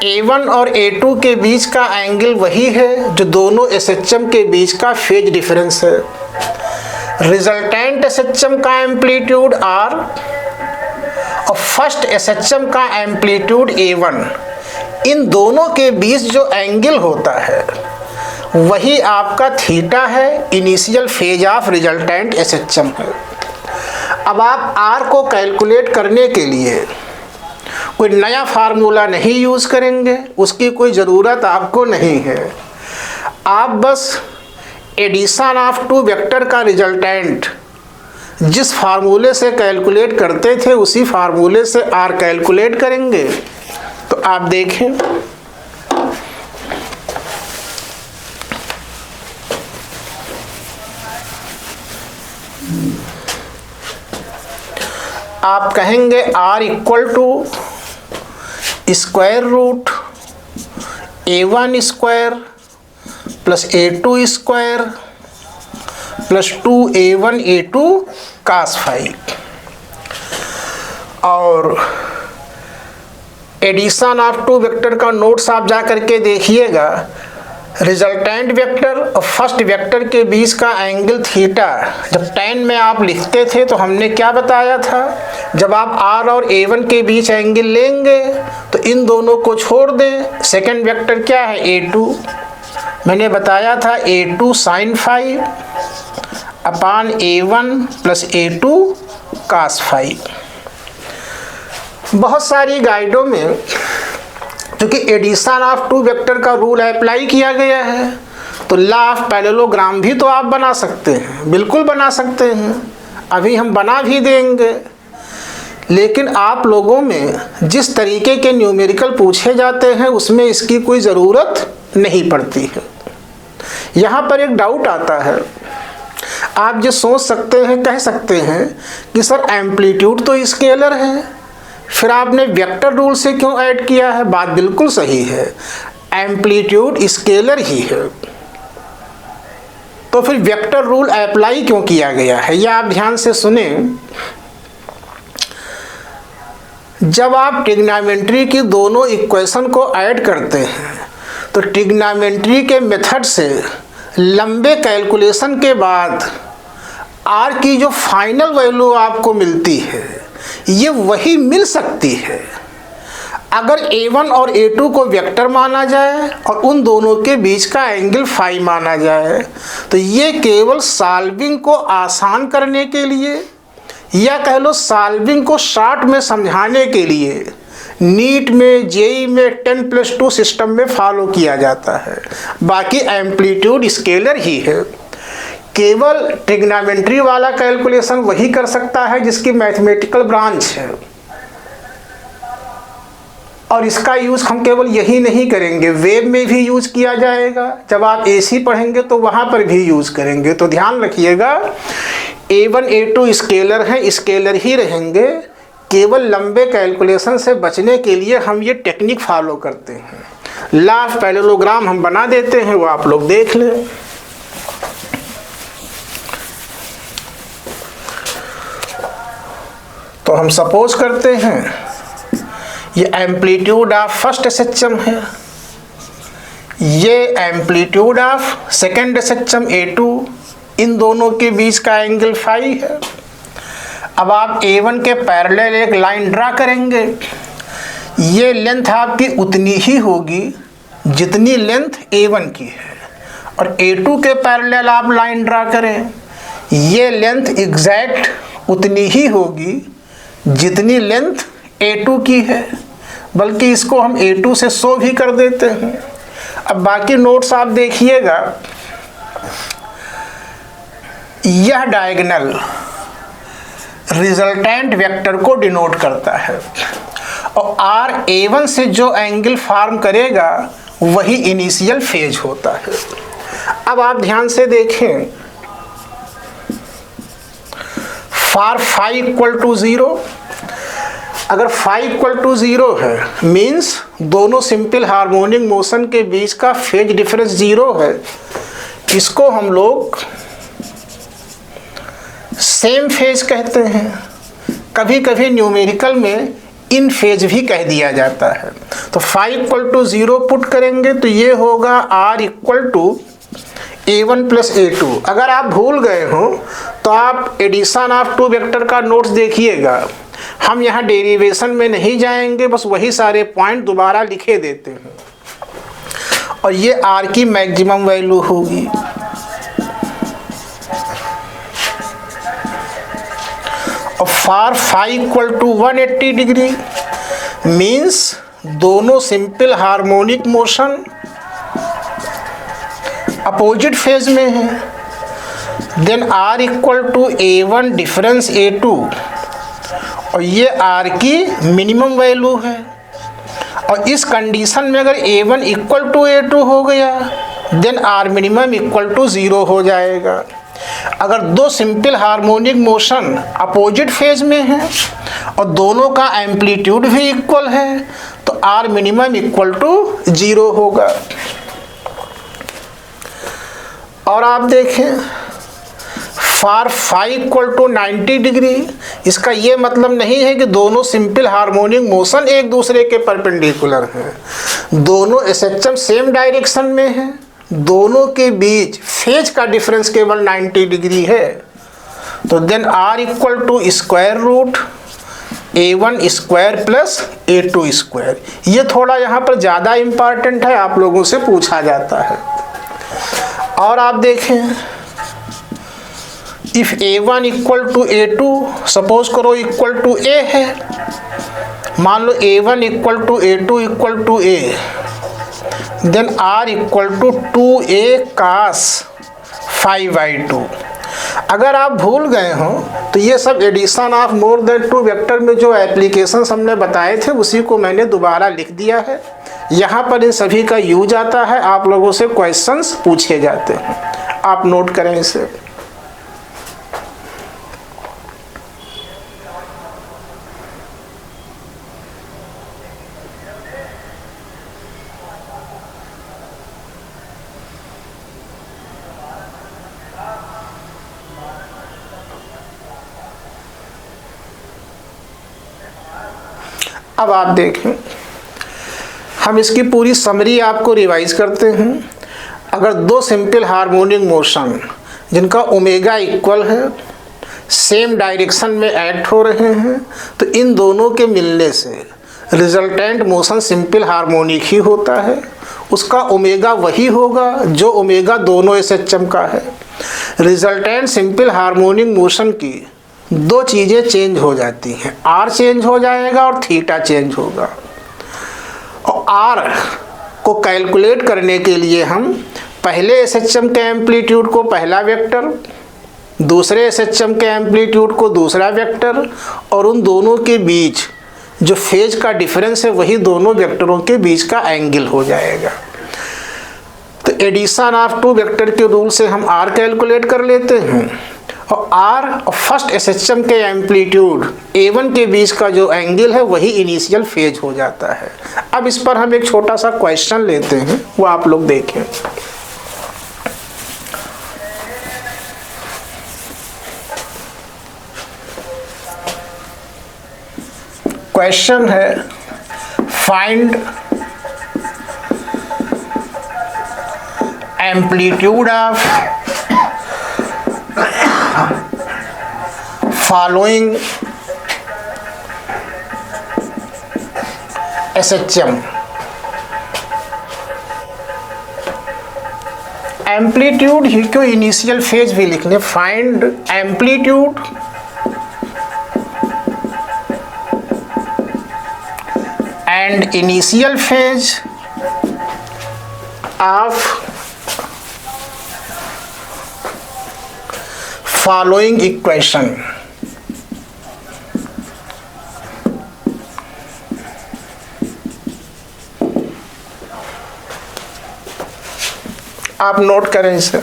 A1 और A2 के बीच का एंगल वही है जो दोनों SHM के बीच का फेज डिफरेंस है। रिजल्टेंट SHM का एम्पलीट्यूड R और फर्स्ट SHM का एम्पलीट्यूड A1, इन दोनों के बीच जो एंगल होता है वही आपका थीटा है, initial phase of resultant SHM है। अब आप R को कैलकुलेट करने के लिए कोई नया फार्मूला नहीं यूज़ करेंगे, उसकी कोई ज़रूरत आपको नहीं है। आप बस एडिशन ऑफ टू वेक्टर का रिजल्टेंट जिस फार्मूले से कैलकुलेट करते थे उसी फार्मूले से R कैलकुलेट करेंगे। तो आप देखें, आप कहेंगे R equal to square root A1 square plus A2 square plus 2A1 A2 cos phi. और एडिशन ऑफ टू वेक्टर का नोट्स आप जा करके देखिएगा। रिजल्टेंट वेक्टर और फर्स्ट वेक्टर के बीच का एंगल थीटा जब tan में आप लिखते थे तो हमने क्या बताया था, जब आप R और A1 के बीच एंगल लेंगे तो इन दोनों को छोड़ दें। सेकंड वेक्टर क्या है, A2। मैंने बताया था A2 sin phi upon A1 plus A2 cos phi. बहुत सारी गाइडों में क्योंकि एडिशन ऑफ टू वेक्टर का रूल अप्लाई किया गया है तो लॉ ऑफ पैरेललोग्राम भी तो आप बना सकते हैं, बिल्कुल बना सकते हैं, अभी हम बना भी देंगे। लेकिन आप लोगों में जिस तरीके के न्यूमेरिकल पूछे जाते हैं उसमें इसकी कोई ज़रूरत नहीं पड़ती है। यहाँ पर एक डाउट आता है, आप जो सोच सकते हैं, कह सकते हैं कि सर एम्पलीट्यूड तो स्केलर है, फिर आपने वेक्टर रूल से क्यों ऐड किया है। बात बिल्कुल सही है, एम्पलीट्यूड स्केलर ही है तो फिर वेक्टर रूल अप्लाई क्यों किया गया है, यह आप ध्यान से सुने। जब आप ट्रिग्नोमेट्री की दोनों इक्वेशन को ऐड करते हैं तो ट्रिग्नोमेट्री के मेथड से लंबे कैलकुलेशन के बाद R की जो फाइनल वैल्यू आपको मिलती है ये वही मिल सकती है अगर A1 और A2 को वेक्टर माना जाए और उन दोनों के बीच का एंगल फाई माना जाए। तो ये केवल सॉल्विंग को आसान करने के लिए या कह लो सॉल्विंग को शॉर्ट में समझाने के लिए नीट में, जेई में 10+2 सिस्टम में फॉलो किया जाता है। बाकी एम्पलीट्यूड स्केलर ही है, केवल ट्रिग्नोमेट्री वाला कैलकुलेशन वही कर सकता है जिसकी मैथमेटिकल ब्रांच है। और इसका यूज़ हम केवल यही नहीं करेंगे, वेब में भी यूज़ किया जाएगा। जब आप AC पढ़ेंगे तो वहाँ पर भी यूज़ करेंगे। तो ध्यान रखिएगा, A1 A2 स्केलर हैं, स्केलर ही रहेंगे। केवल लंबे कैलकुलेशन से बचने के लिए हम ये टेक्निक फॉलो करते हैं। लॉ ऑफ पैरेललोग्राम हम बना देते हैं, वो आप लोग देख लें। तो हम सपोज करते हैं ये एम्पलीट्यूड ऑफ फर्स्ट SHM है, ये amplitude of second SHM A2, इन दोनों के बीच का एंगल फाई है। अब आप A1 के पैरेलल एक लाइन ड्रा करेंगे, ये लेंथ आपकी उतनी ही होगी जितनी लेंथ A1 की है, और A2 के पैरेलल आप लाइन ड्रा करें, ये लेंथ एग्जैक्ट उतनी ही होगी जितनी लेंथ A2 की है, बल्कि इसको हम A2 से 100 भी कर देते हैं। अब बाकी नोट्स आप देखिएगा, यह डायगोनल रिजल्टेंट वेक्टर को डिनोट करता है और R A1 से जो एंगल फॉर्म करेगा वही इनिशियल फेज होता है। अब आप ध्यान से देखें, फॉर फाई इक्वल टू 0 अगर फाई इक्वल टू 0 है मीन्स दोनों सिंपल हार्मोनिक मोशन के बीच का फेज डिफरेंस 0 है। इसको हम लोग सेम फेज कहते हैं। कभी कभी न्यूमेरिकल में इन फेज भी कह दिया जाता है। तो फाई इक्वल टू 0 पुट करेंगे तो ये होगा are equal to A1 plus A2। अगर आप भूल गए हो तो आप एडिशन ऑफ टू वेक्टर का नोट्स देखिएगा। हम यहाँ डेरिवेशन में नहीं जाएंगे, बस वही सारे पॉइंट दोबारा लिखे देते हैं। और ये आर की मैक्सिमम वैल्यू होगी। और for phi equal to 180 degree means दोनों simple harmonic motion opposite phase में है। Then R equal to A1 difference A2 और ये आर की मिनिमम वैल्यू है। और इस कंडीशन में अगर A1 इक्वल टू A2 हो गया then R minimum equal to 0 हो जाएगा। अगर दो simple harmonic motion opposite phase में है और दोनों का एम्पलीट्यूड भी इक्वल है तो आर मिनिमम इक्वल टू 0 होगा। और आप देखें फार फाई इक्वल टू 90 डिग्री, इसका ये मतलब नहीं है कि दोनों सिंपल हार्मोनिक मोशन एक दूसरे के परपेंडिकुलर हैं। दोनों एसएचएम सेम डायरेक्शन में हैं, दोनों के बीच फेज का डिफरेंस केवल 90 डिग्री है। तो then R equal to square root A1 square plus A2 square. ये थोड़ा यहाँ पर ज़्यादा इम्पॉर्टेंट है, आप लोगों से पूछा जाता है। और आप देखें if A1 equal to A2 suppose करो इक्वल टू A है, मान लो A1 equal to A2 equal to A, then R equal to 2A cos 5/2। अगर आप भूल गए हो तो ये सब addition of more than two vector में जो एप्लीकेशंस हमने बताए थे उसी को मैंने दोबारा लिख दिया है। यहाँ पर इन सभी का यूज आता है, आप लोगों से क्वेश्चंस पूछे जाते हैं, आप नोट करें इसे। अब आप देखें, हम इसकी पूरी समरी आपको रिवाइज करते हैं। अगर दो सिंपल हार्मोनिक मोशन जिनका ओमेगा इक्वल है, सेम डायरेक्शन में एक्ट हो रहे हैं, तो इन दोनों के मिलने से रिजल्टेंट मोशन सिंपल हार्मोनिक ही होता है। उसका ओमेगा वही होगा जो ओमेगा दोनों एसएचएम का है। रिजल्टेंट सिंपल हार्मोनिक मोशन की दो चीज़ें चेंज हो जाती हैं, आर चेंज हो जाएगा और थीटा चेंज होगा। और आर को कैलकुलेट करने के लिए हम पहले एसएचएम के एम्पलीट्यूड को पहला वेक्टर, दूसरे एसएचएम के एम्पलीट्यूड को दूसरा वेक्टर, और उन दोनों के बीच जो फेज का डिफरेंस है वही दोनों वेक्टरों के बीच का एंगल हो जाएगा। तो एडिशन ऑफ टू वेक्टर के रूल से हम आर कैलकुलेट कर लेते हैं और आर और फर्स्ट एसएचएम के एम्पलीट्यूड A1 के बीच का जो एंगल है वही इनिशियल फेज हो जाता है। अब इस पर हम एक छोटा सा क्वेश्चन लेते हैं, वो आप लोग देखें। क्वेश्चन है find amplitude of following SHM। Amplitude ही क्यों इनिशियल फेज भी लिखने, find amplitude and initial phase of following equation. आप नोट करें इसे।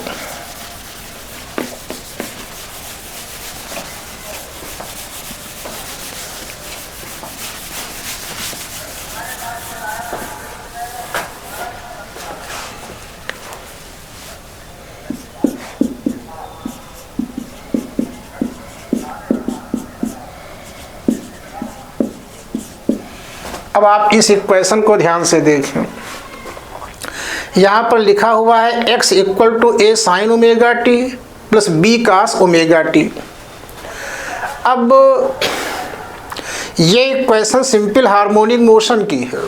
अब आप इस इक्वेशन को ध्यान से देखें। यहाँ पर लिखा हुआ है x equal to a sine omega t plus b cos omega t. अब ये इक्वेशन सिंपल हार्मोनिक मोशन की है।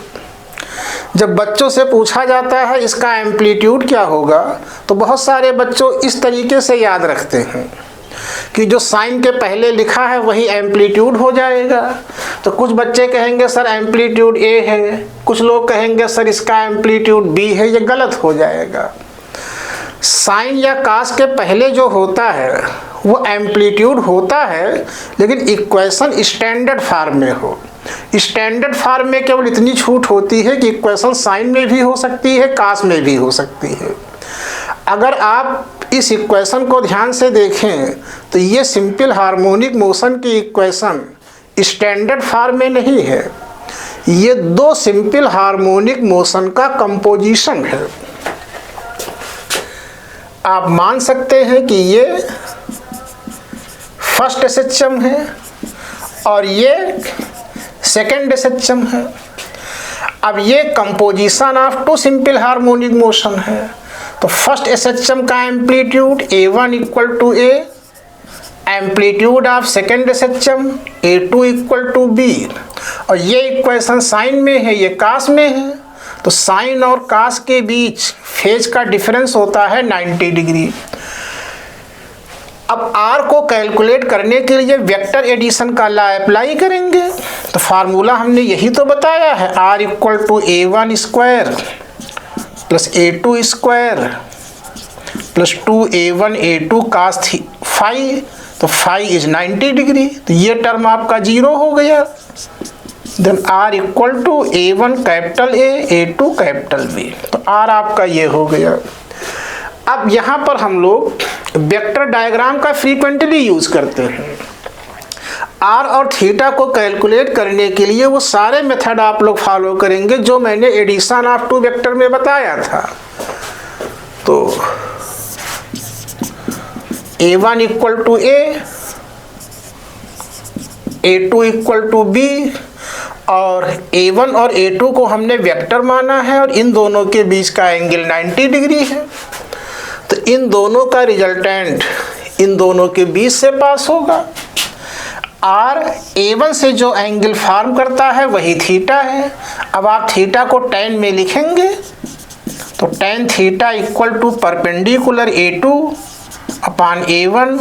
जब बच्चों से पूछा जाता है इसका एम्पलीट्यूड क्या होगा, तो बहुत सारे बच्चों इस तरीके से याद रखते हैं कि जो साइन के पहले लिखा है वही एम्पलीट्यूड हो जाएगा। तो कुछ बच्चे कहेंगे सर एम्पलीट्यूड ए है, कुछ लोग कहेंगे सर इसका एम्पलीट्यूड बी है। ये गलत हो जाएगा। साइन या कास के पहले जो होता है वो एम्पलीट्यूड होता है, लेकिन इक्वेशन स्टैंडर्ड फॉर्म में हो। स्टैंडर्ड फॉर्म में केवल इतनी छूट होती है कि इक्वेशन साइन में भी हो सकती है, कास में भी हो सकती है। अगर आप इस इक्वेशन को ध्यान से देखें तो ये सिंपल हार्मोनिक मोशन की इक्वेशन स्टैंडर्ड फॉर्म में नहीं है, ये दो सिंपल हार्मोनिक मोशन का कंपोजिशन है। आप मान सकते हैं कि ये फर्स्ट एसएचएम है और ये सेकेंड एसएचएम है। अब ये composition of two simple harmonic motion है। तो फर्स्ट एसएचएम का amplitude A1 equal to A, amplitude of second SHM A2 equal to B। और ये इक्वेशन साइन में है, ये कास में है। तो साइन और कास के बीच फेज का डिफरेंस होता है 90 डिग्री। अब R को कैलकुलेट करने के लिए वेक्टर एडिशन का लॉ अप्लाई करेंगे। तो फार्मूला हमने यही तो बताया है, R equal to A1 square plus A2 square plus 2A1 A2 cos phi. तो फाई इज 90 डिग्री। तो ये टर्म आपका 0 हो गया। Then R equal to A1 capital A, A2 capital B। तो R आपका ये हो गया। अब यहाँ पर हम लोग वेक्टर डायग्राम का फ्रीक्वेंटली यूज करते हैं। R और थीटा को कैलकुलेट करने के लिए वो सारे मेथड आप लोग फॉलो करेंगे जो मैंने एडिशन ऑफ टू वेक्टर में बताया था। तो A1 equal to A, A2 equal to B, और A1 और A2 को हमने वेक्टर माना है और इन दोनों के बीच का एंगल 90 डिग्री है। तो इन दोनों का रिजल्टेंट इन दोनों के बीच से पास होगा। R A1 से जो एंगल फॉर्म करता है वही थीटा है। अब आप थीटा को tan में लिखेंगे तो tan theta equal to perpendicular A2 upon A1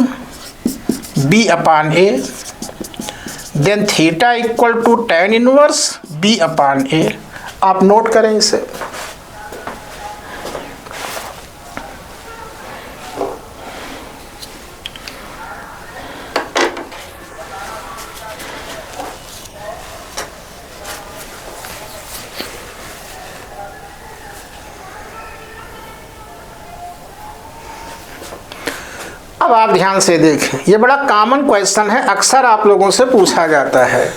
B upon A। Then theta equal to tan inverse B upon A। आप नोट करें इसे। अब आप ध्यान से देखें, ये बड़ा कॉमन क्वेश्चन है, अक्सर आप लोगों से पूछा जाता है।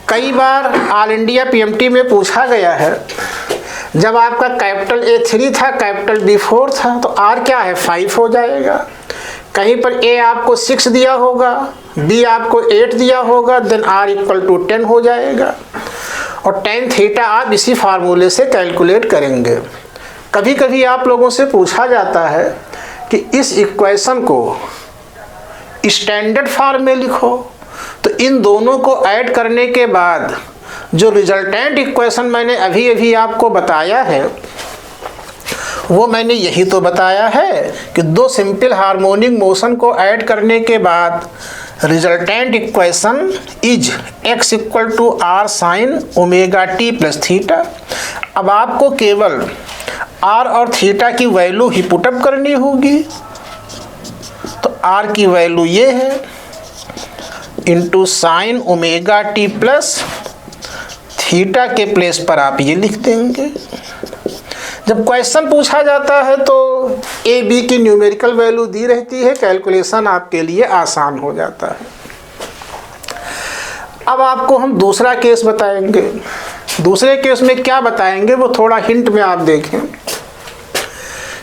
कई बार ऑल इंडिया पीएमटी में पूछा गया है। जब आपका कैपिटल A3 था, कैपिटल B4 था, तो R क्या है 5 हो जाएगा। कहीं पर A आपको 6 दिया होगा, B आपको 8 दिया होगा, देन R इक्वल टू 10 हो जाएगा। और tan थीटा आप इसी फार्मूले से कैलकुलेट करेंगे। कभी कभी आप लोगों से पूछा जाता है कि इस इक्वेशन को स्टैंडर्ड फॉर्म में लिखो। तो इन दोनों को ऐड करने के बाद जो रिजल्टेंट इक्वेशन मैंने अभी अभी आपको बताया है वो मैंने यही तो बताया है कि दो सिंपल हार्मोनिक मोशन को ऐड करने के बाद resultant equation is x equal to R sine omega t plus theta. अब आपको केवल R और थीटा की वैल्यू ही पुटअप करनी होगी। तो R की वैल्यू ये है into sine omega t plus theta के प्लेस पर आप ये लिख देंगे। जब क्वेश्चन पूछा जाता है तो ए बी की न्यूमेरिकल वैल्यू दी रहती है, कैलकुलेशन आपके लिए आसान हो जाता है। अब आपको हम दूसरा केस बताएंगे। दूसरे केस में क्या बताएंगे वो थोड़ा हिंट में आप देखें।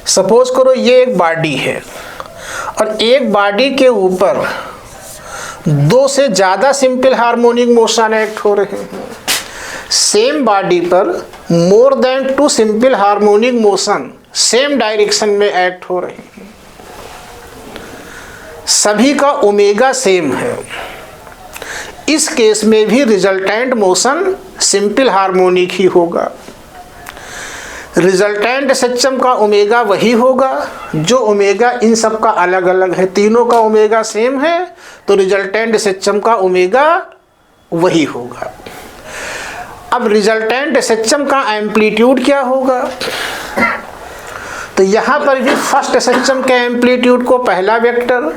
सपोज करो ये एक बॉडी है और एक बॉडी के ऊपर दो से ज़्यादा सिंपल हार्मोनिक मोशन एक्ट हो रहे हैं। सेम बॉडी पर मोर than 2 simple harmonic motion same direction में एक्ट हो रहे हैं, सभी का ओमेगा सेम है, इस केस में भी रिजल्टेंट मोशन सिंपल हार्मोनिक ही होगा। रिजल्टेंट सिस्टम का ओमेगा वही होगा जो ओमेगा इन सब का अलग अलग है। तीनों का ओमेगा सेम है तो रिजल्टेंट सिस्टम का ओमेगा वही होगा। अब रिजल्टेंट सिस्टम का एम्पलीट्यूड क्या होगा? तो यहाँ पर भी फर्स्ट सिस्टम के एम्पलीट्यूड को पहला वेक्टर,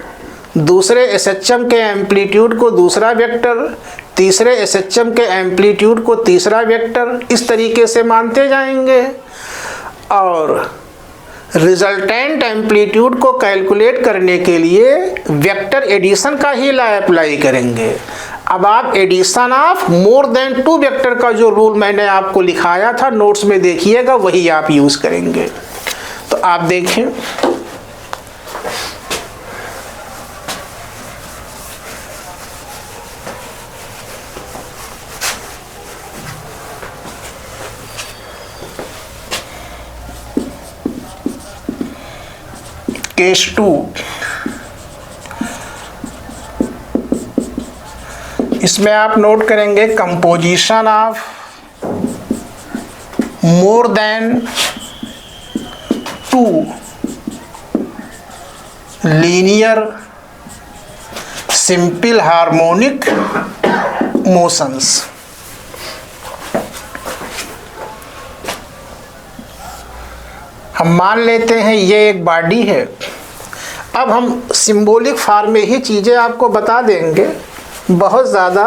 दूसरे एसएचएम के एम्पलीट्यूड को दूसरा वेक्टर, तीसरे एसएचएम के एम्पलीट्यूड को तीसरा वेक्टर, इस तरीके से मानते जाएंगे और रिजल्टेंट एम्पलीट्यूड को कैलकुलेट करने के लिए वेक्टर एडिशन का ही लॉ अप्लाई करेंगे। अब आप addition of more than 2 vector का जो रूल मैंने आपको लिखाया था नोट्स में देखिएगा, वही आप यूज करेंगे। तो आप देखें, केस 2, इसमें आप नोट करेंगे composition of more than 2 linear simple harmonic motions. हम मान लेते हैं ये एक बॉडी है। अब हम सिंबॉलिक फॉर्म में ही चीज़ें आपको बता देंगे, बहुत ज़्यादा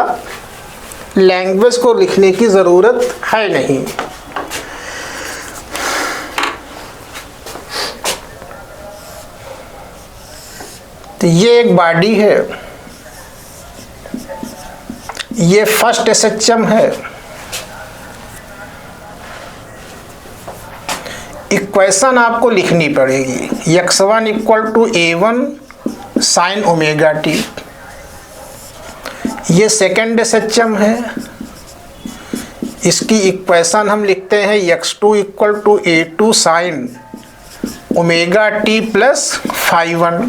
लैंग्वेज को लिखने की ज़रूरत है नहीं। तो ये एक बॉडी है, ये फर्स्ट एसएचएम है, इक्वेशन आपको लिखनी पड़ेगी x1 = a1 sin omega T. ये सेकेंड एसएचएम है, इसकी इक्वेशन हम लिखते हैं x2 = a2 sin omega t plus φ1।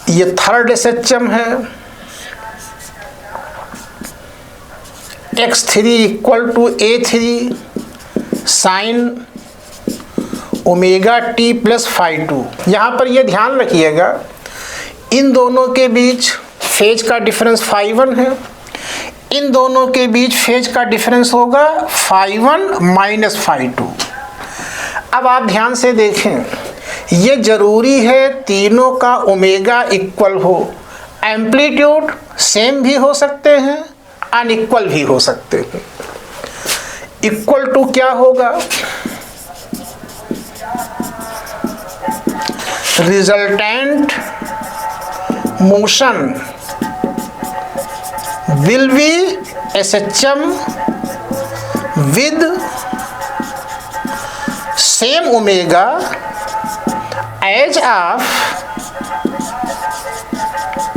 ये थर्ड एसएचएम है, x3 = a3 sin omega t plus φ2। यहाँ पर ये ध्यान रखिएगा, इन दोनों के बीच फेज का डिफरेंस φ1 है, इन दोनों के बीच फेज का डिफरेंस होगा φ1 माइनस φ2। अब आप ध्यान से देखें, ये जरूरी है तीनों का ओमेगा इक्वल हो। एम्पलीट्यूड सेम भी हो सकते हैं, अनइक्वल भी हो सकते हैं। इक्वल टू क्या होगा? Resultant motion will be SHM with same omega as of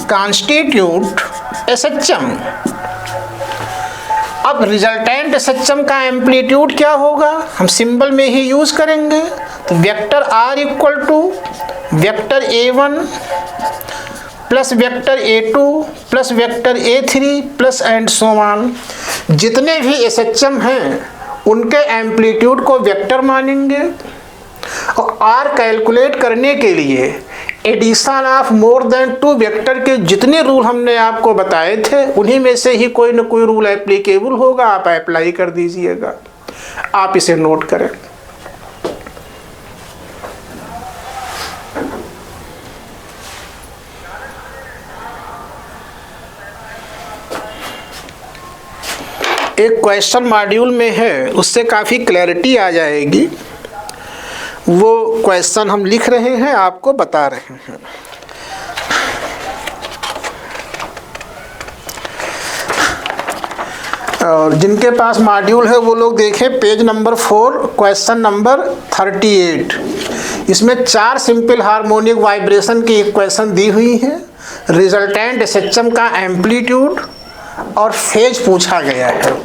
constitute SHM। अब रिजल्टेंट SHM का एम्पलीट्यूड क्या होगा? हम सिंबल में ही यूज करेंगे। तो vector R = vector A1 plus vector A2 plus vector A3 plus and so on. जितने भी SHM हैं उनके एम्पलीट्यूड को वेक्टर मानेंगे और R कैलकुलेट करने के लिए addition of more than 2 vector के जितने रूल हमने आपको बताए थे उन्हीं में से ही कोई ना कोई रूल एप्लीकेबल होगा, आप अप्लाई कर दीजिएगा। आप इसे नोट करें। एक क्वेश्चन मॉड्यूल में है, उससे काफ़ी क्लैरिटी आ जाएगी। वो क्वेश्चन हम लिख रहे हैं, आपको बता रहे हैं। और जिनके पास मॉड्यूल है वो लोग देखें पेज नंबर 4 क्वेश्चन नंबर 38। इसमें 4 सिंपल हार्मोनिक वाइब्रेशन की इक्वेशन दी हुई है। रिजल्टेंट SHM का एम्पलीट्यूड और फेज पूछा गया है।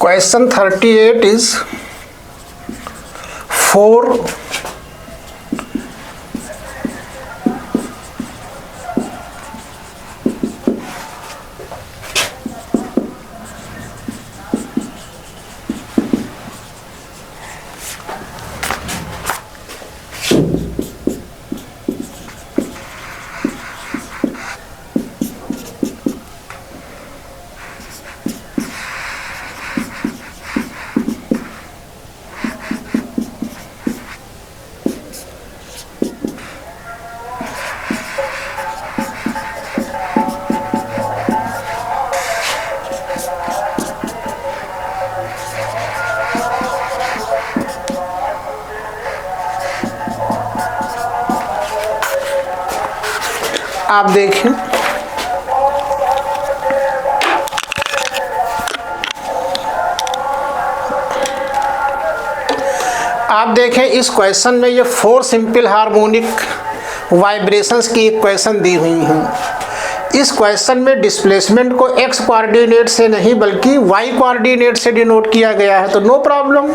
Question 38 is 4 आप देखें, इस क्वेश्चन में ये 4 सिंपल हार्मोनिक वाइब्रेशंस की इक्वेशन दी हुई हैं। इस क्वेश्चन में डिस्प्लेसमेंट को x कोऑर्डिनेट से नहीं बल्कि y कोऑर्डिनेट से डिनोट किया गया है, तो नो प्रॉब्लम।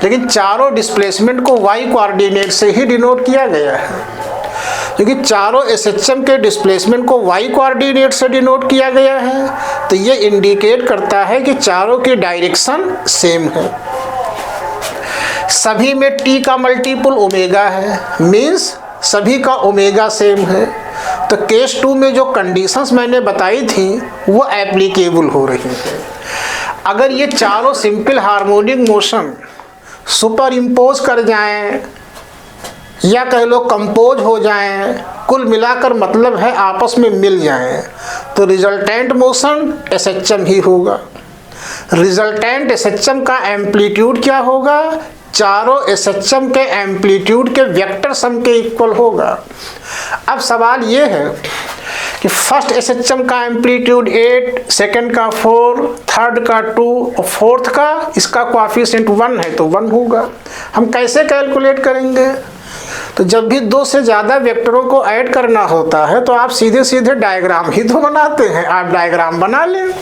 लेकिन चारों डिस्प्लेसमेंट को y कोऑर्डिनेट से ही डिनोट किया गया है, क्योंकि चारों SHM के डिस्प्लेसमेंट को y कोऑर्डिनेट से डिनोट किया गया है, तो ये इंडिकेट करता है कि चारों की डायरेक्शन सेम है। सभी में t का मल्टीपल ओमेगा है, मीन्स सभी का ओमेगा सेम है। तो केस 2 में जो कंडीशंस मैंने बताई थी वो एप्लीकेबल हो रही है। अगर ये चारों simple harmonic motion super impose कर जाएं या कह लो कंपोज हो जाएं, कुल मिलाकर मतलब है आपस में मिल जाएं, तो रिजल्टेंट मोशन SHM ही होगा। रिजल्टेंट SHM का एम्पलीट्यूड क्या होगा? चारों SHM के एम्पलीट्यूड के वेक्टर सम के इक्वल होगा। अब सवाल ये है कि फर्स्ट SHM का एम्पलीट्यूड 8, सेकंड का 4, थर्ड का 2 और फोर्थ का इसका कोएफिशिएंट 1 है तो 1 होगा। हम कैसे कैलकुलेट करेंगे? तो जब भी 2 से ज़्यादा वेक्टरों को ऐड करना होता है तो आप सीधे सीधे डायग्राम ही तो बनाते हैं। आप डायग्राम बना लें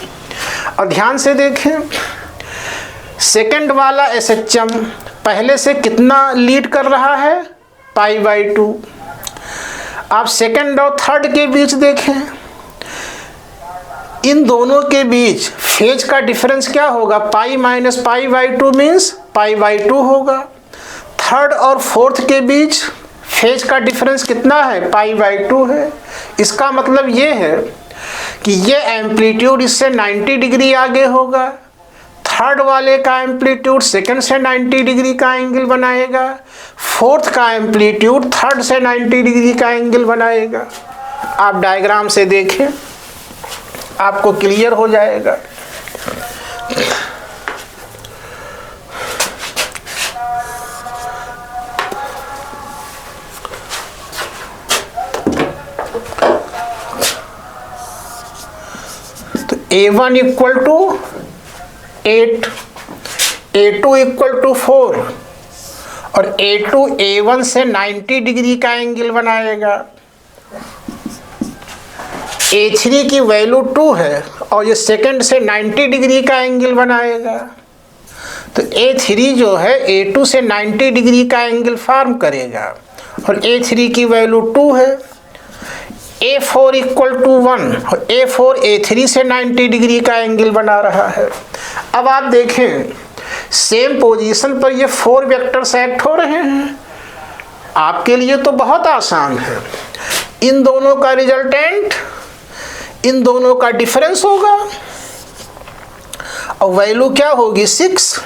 और ध्यान से देखें, सेकंड वाला SHM पहले से कितना लीड कर रहा है? π/2। आप सेकंड और थर्ड के बीच देखें, इन दोनों के बीच फेज का डिफरेंस क्या होगा? π - π/2 मीन्स π/2 होगा। थर्ड और फोर्थ के बीच फेज का डिफरेंस कितना है? π/2 है। इसका मतलब ये है कि ये एम्पलीट्यूड इससे 90 डिग्री आगे होगा, थर्ड वाले का एम्पलीट्यूड सेकंड से 90 डिग्री का एंगल बनाएगा, फोर्थ का एम्पलीट्यूड थर्ड से 90 डिग्री का एंगल बनाएगा। आप डायग्राम से देखें, आपको क्लियर हो जाएगा। तो A1 equal to 8, A2 equal to 4 और A2 A1 से 90 डिग्री का एंगल बनाएगा। A3 की वैल्यू 2 है और ये सेकंड से 90 डिग्री का एंगल बनाएगा। तो A3 जो है A2 से 90 डिग्री का एंगल फॉर्म करेगा और A3 की वैल्यू 2 है। A4 इक्वल टू 1 और A4 A3 से 90 डिग्री का एंगल बना रहा है। अब आप देखें, सेम पोजीशन पर ये 4 वेक्टर्स एक्ट हो रहे हैं। आपके लिए तो बहुत आसान है, इन दोनों का रिजल्टेंट इन दोनों का डिफरेंस होगा और वैल्यू क्या होगी? 6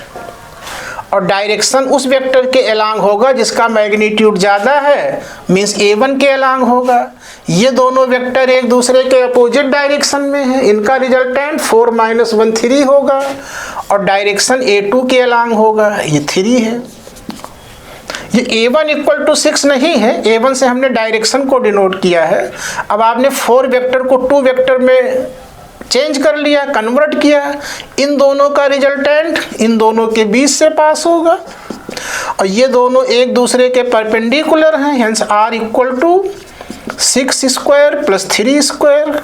और डायरेक्शन उस वेक्टर के अलांग होगा जिसका मैग्नीट्यूड ज़्यादा है, मीन्स A1 के अलांग होगा। ये दोनों वेक्टर एक दूसरे के अपोजिट डायरेक्शन में हैं, इनका रिजल्टेंट 4 - 1 3 होगा और डायरेक्शन A2 के अलांग होगा, ये 3 है। ये A1 इक्वल टू 6 नहीं है, A1 से हमने डायरेक्शन को डिनोट किया है। अब आपने 4 वेक्टर को 2 वेक्टर में चेंज कर लिया, कन्वर्ट किया, इन दोनों का रिजल्टेंट इन दोनों के बीच से पास होगा और ये दोनों एक दूसरे के परपेंडिकुलर हैं, hence R equal to 6 square plus 3 square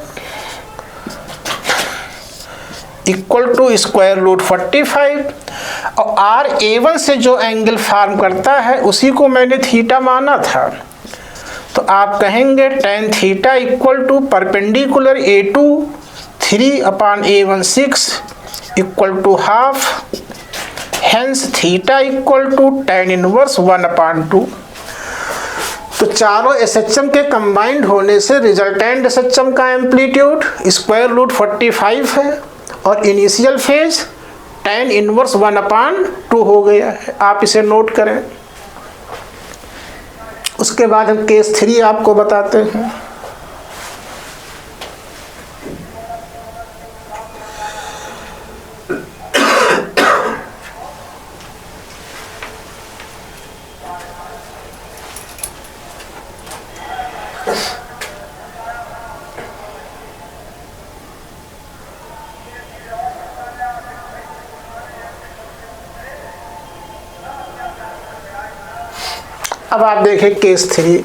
equal to square root 45। और आर A1 से जो एंगल फॉर्म करता है उसी को मैंने थीटा माना था, तो आप कहेंगे tan theta equal to perpendicular A2 3/A1 6 equal to half, hence theta equal to tan inverse 1/2। तो चारों SHM के कंबाइंड होने से रिजल्टेंट SHM का एम्पलीट्यूड स्क्वायर रूट 45 है और इनिशियल फेज tan इनवर्स 1/2 हो गया है। आप इसे नोट करें। उसके बाद हम केस 3 आपको बताते हैं। अब आप देखें केस 3।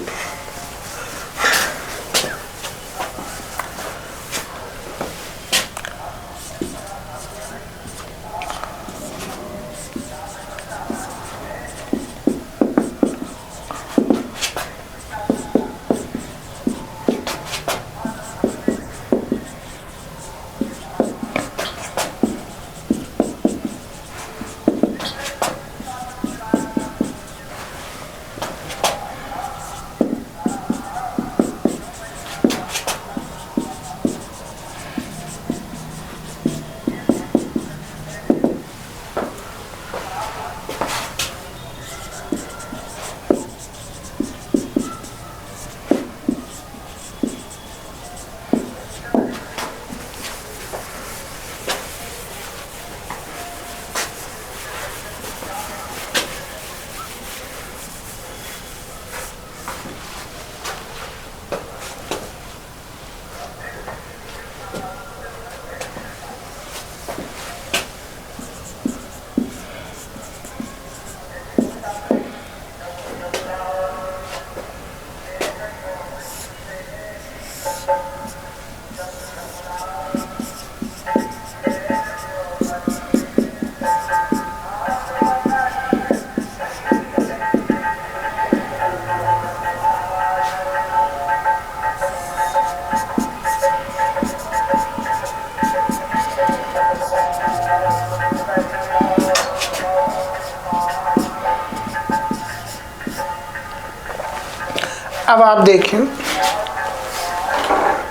अब आप देखें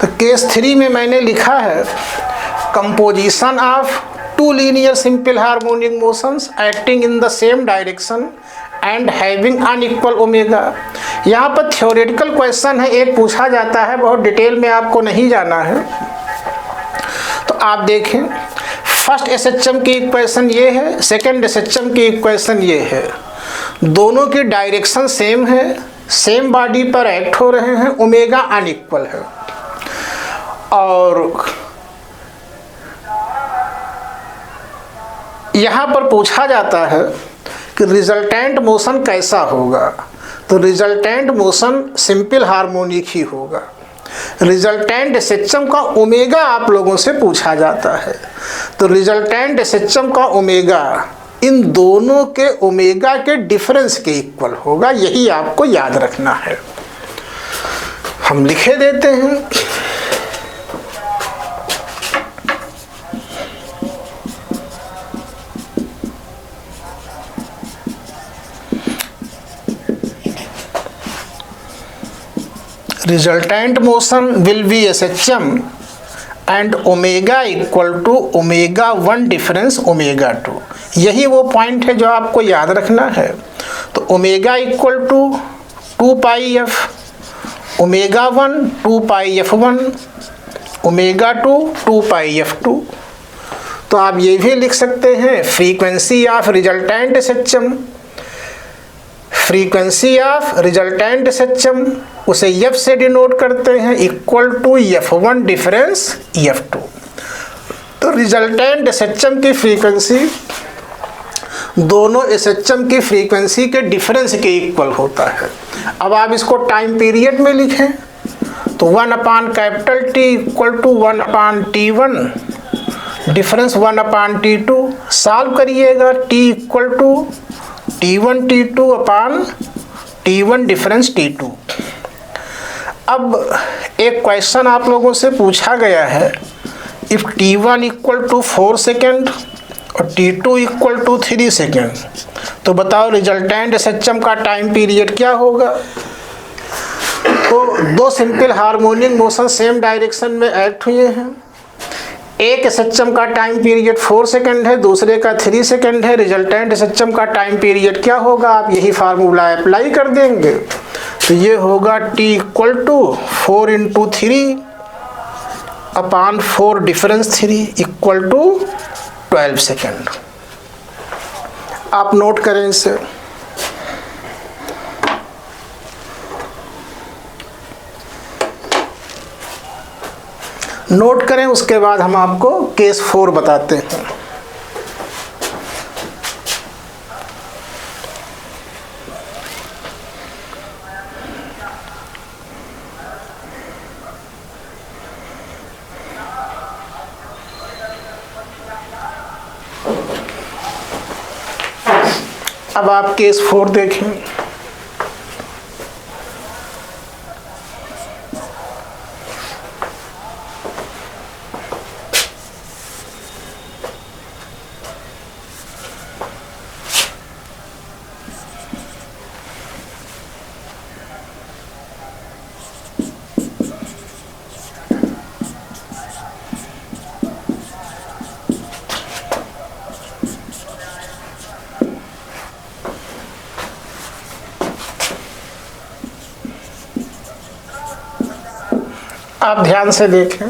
तो केस 3 में मैंने लिखा है composition of two linear simple harmonic motions acting in the same direction and having unequal omega. यहाँ पर थ्योरेटिकल क्वेश्चन है, एक पूछा जाता है, बहुत डिटेल में आपको नहीं जाना है। तो आप देखें फर्स्ट SHM की इक्वेशन ये है, सेकंड SHM की इक्वेशन ये है, दोनों की डायरेक्शन सेम है, सेम बॉडी पर एक्ट हो रहे हैं, ओमेगा अनइक्वल है। और यहाँ पर पूछा जाता है कि रिजल्टेंट मोशन कैसा होगा, तो रिजल्टेंट मोशन सिंपल हार्मोनिक ही होगा। रिजल्टेंट SHM का ओमेगा आप लोगों से पूछा जाता है, तो रिजल्टेंट SHM का ओमेगा इन दोनों के ओमेगा के डिफरेंस के इक्वल होगा, यही आपको याद रखना है। हम लिखे देते हैं resultant motion will be SHM and omega equal to omega 1 difference omega 2। यही वो पॉइंट है जो आपको याद रखना है। तो omega equal to 2 pi f, omega 1 2 pi f1, omega 2 2 pi f2। तो आप ये भी लिख सकते हैं frequency of resultant SHM, frequency of resultant SHM उसे F से डिनोट करते हैं, equal to F1 difference F2। तो रिजल्टेंट SHM की फ्रीक्वेंसी दोनों SHM की फ्रीक्वेंसी के डिफरेंस के इक्वल होता है। अब आप इसको टाइम पीरियड में लिखें तो 1/T equal to 1/T1 difference 1/T2। Solve करिएगा, T equal to T1 T2 upon T1 difference T2। अब एक क्वेश्चन आप लोगों से पूछा गया है, if T1 equal to 4 second और T2 इक्वल टू 3 सेकेंड, तो बताओ रिजल्टेंट SHM का टाइम पीरियड क्या होगा। तो दो simple harmonic motion same direction में एक्ट हुए हैं, एक SHM का टाइम पीरियड 4 सेकेंड है, दूसरे का 3 सेकेंड है। रिजल्टेंट SHM का टाइम पीरियड क्या होगा, आप यही फार्मूला अप्लाई कर देंगे। तो ये होगा T equal to 4 into 3 upon 4 difference 3 equal to 12 second. आप नोट करें इसे। नोट करें, उसके बाद हम आपको केस 4 बताते हैं। अब आप केस 4 देखें। आप ध्यान से देखें,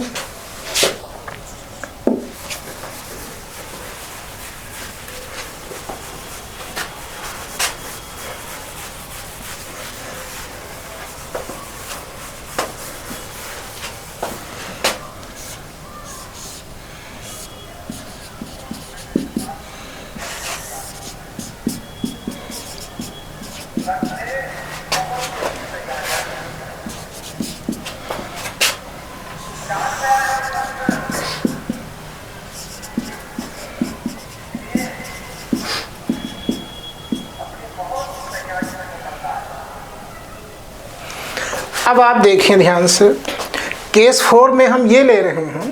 अब आप देखें ध्यान से, केस 4 में हम ये ले रहे हैं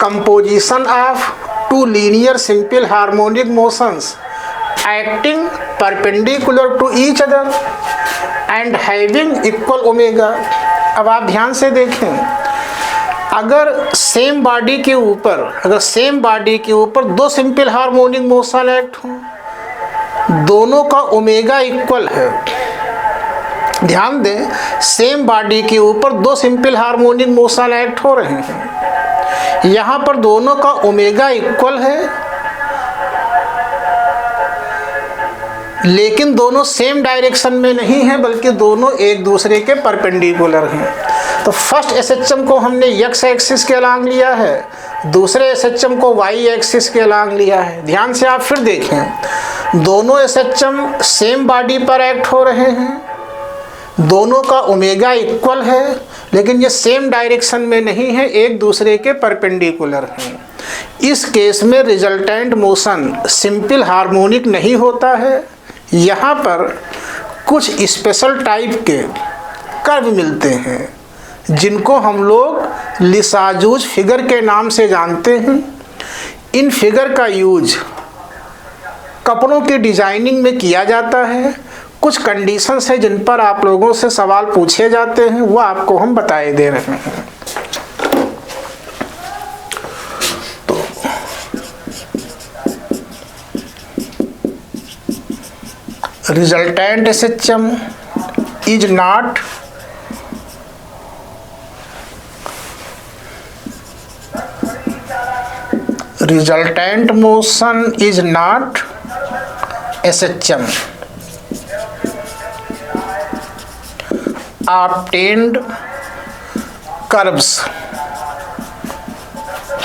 composition of two linear simple harmonic motions acting perpendicular to each other and having equal omega. अब आप ध्यान से देखें, अगर सेम बॉडी के ऊपर दो सिंपल हार्मोनिक मोशन एक्ट हों, दोनों का ओमेगा इक्वल है। ध्यान दें, सेम बॉडी के ऊपर दो सिंपल हार्मोनिक मोशन एक्ट हो रहे हैं, यहाँ पर दोनों का ओमेगा इक्वल है, लेकिन दोनों सेम डायरेक्शन में नहीं है, बल्कि दोनों एक दूसरे के परपेंडिकुलर हैं। तो फर्स्ट SHM को हमने x एक्सिस के अलांग लिया है, दूसरे SHM को y एक्सिस के अलांग लिया है। ध्यान से आप फिर देखें, दोनों SHM सेम बॉडी पर एक्ट हो रहे हैं, दोनों का ओमेगा इक्वल है, लेकिन ये सेम डायरेक्शन में नहीं है, एक दूसरे के परपेंडिकुलर हैं। इस केस में रिजल्टेंट मोशन सिंपल हार्मोनिक नहीं होता है, यहाँ पर कुछ स्पेशल टाइप के कर्व मिलते हैं, जिनको हम लोग लिसाजूज फिगर के नाम से जानते हैं। इन फिगर का यूज कपड़ों की डिजाइनिंग में किया जाता है। कुछ कंडीशंस है जिन पर आप लोगों से सवाल पूछे जाते हैं, वो आपको हम बताए दे रहे हैं। तो resultant SHM is not resultant motion is not SHM। obtained curves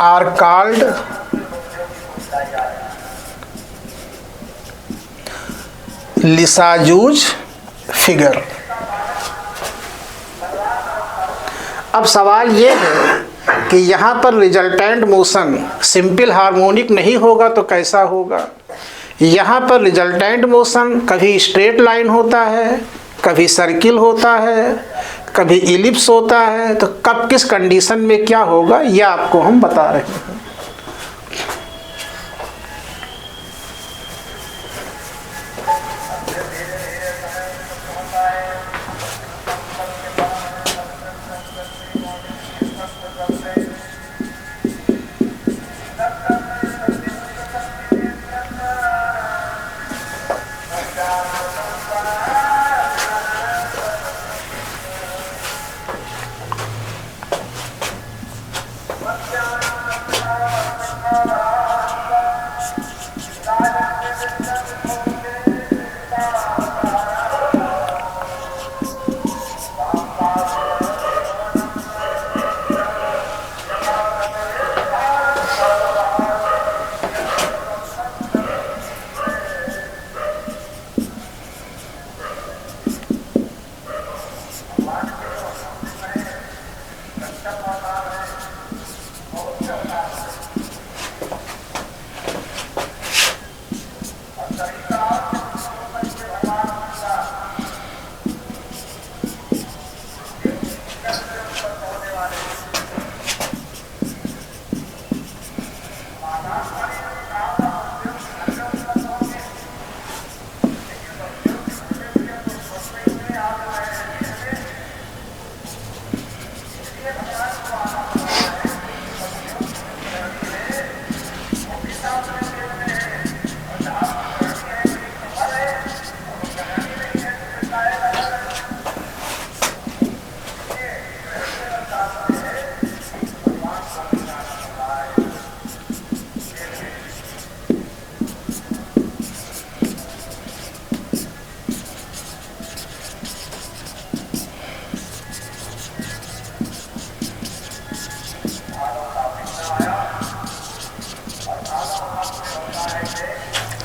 are called Lissajous figure. अब सवाल ये है कि यहाँ पर रिजल्टेंट मोशन सिंपल हार्मोनिक नहीं होगा तो कैसा होगा। यहाँ पर रिजल्टेंट मोशन कभी स्ट्रेट लाइन होता है, कभी सर्किल होता है, कभी इलिप्स होता है, तो कब किस कंडीशन में क्या होगा यह आपको हम बता रहे हैं।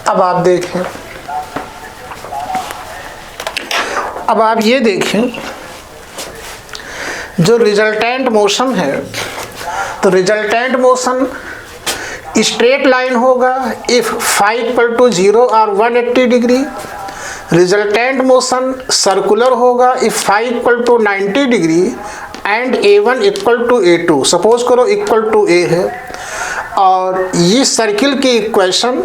अब आप देखें, अब आप ये देखें जो रिजल्टेंट मोशन है, तो रिजल्टेंट मोशन स्ट्रेट लाइन होगा इफ फाई इक्वल टू 0 और 180 डिग्री। रिजल्टेंट मोशन सर्कुलर होगा if phi equal to 90 degree and A1 equal to A2। Suppose करो इक्वल टू A है और ये सर्किल की इक्वेशन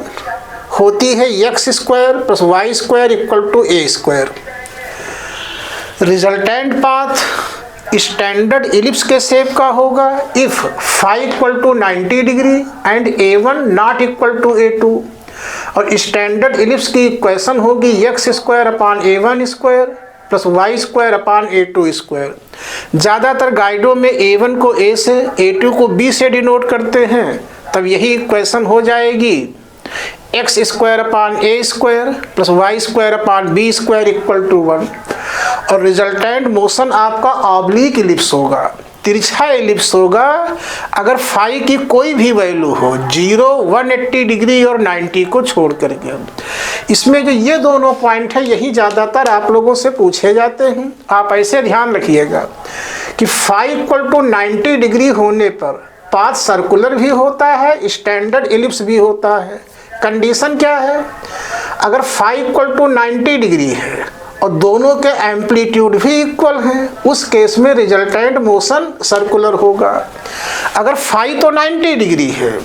होती है x square plus y square equal to A square. Resultant path standard ellipse के shape का होगा if phi equal to 90 degree and A1 not equal to A2। और स्टैंडर्ड इलिप्स की इक्वेशन होगी x square upon A1 square plus y square upon A2 square. ज़्यादातर गाइडों में A1 को A से, A2 को B से डिनोट करते हैं, तब यही इक्वेशन हो जाएगी x square upon A square plus y square upon B square equal to 1। और रिजल्टेंट मोशन आपका ऑब्लिक इलिप्स होगा, तिरछा इलिप्स होगा अगर फाई की कोई भी वैल्यू हो 0, 180 डिग्री और 90 को छोड़ करके। इसमें जो ये दोनों पॉइंट है यही ज़्यादातर आप लोगों से पूछे जाते हैं। आप ऐसे ध्यान रखिएगा कि फाई इक्वल टू 90 डिग्री होने पर पाथ सर्कुलर भी होता है, स्टैंडर्ड इलिप्स भी होता है। कंडीशन क्या है, अगर फाई इक्वल टू 90 डिग्री है और दोनों के एम्पलीट्यूड भी इक्वल हैं, उस केस में रिजल्टेंट मोशन सर्कुलर होगा। अगर फाई तो 90 डिग्री है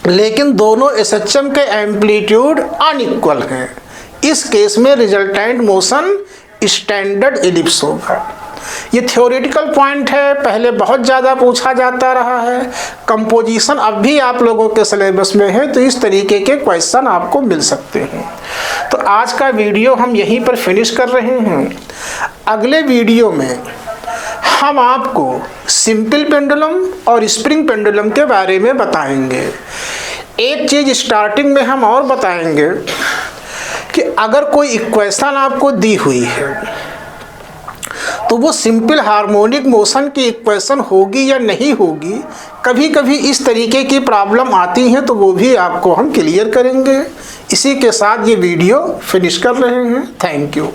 लेकिन दोनों एसएचएम के एम्पलीट्यूड अनइक्वल हैं, इस केस में रिजल्टेंट मोशन स्टैंडर्ड इलिप्स होगा। ये थ्योरेटिकल पॉइंट है, पहले बहुत ज़्यादा पूछा जाता रहा है। कंपोजिशन अब भी आप लोगों के सिलेबस में है, तो इस तरीके के क्वेश्चन आपको मिल सकते हैं। तो आज का वीडियो हम यहीं पर फिनिश कर रहे हैं। अगले वीडियो में हम आपको सिंपल पेंडुलम और स्प्रिंग पेंडुलम के बारे में बताएंगे। एक चीज़ स्टार्टिंग में हम और बताएंगे कि अगर कोई इक्वेशन आपको दी हुई है तो वो सिंपल हार्मोनिक मोशन की इक्वेशन होगी या नहीं होगी, कभी कभी इस तरीके की प्रॉब्लम आती हैं, तो वो भी आपको हम क्लियर करेंगे। इसी के साथ ये वीडियो फिनिश कर रहे हैं। Thank you.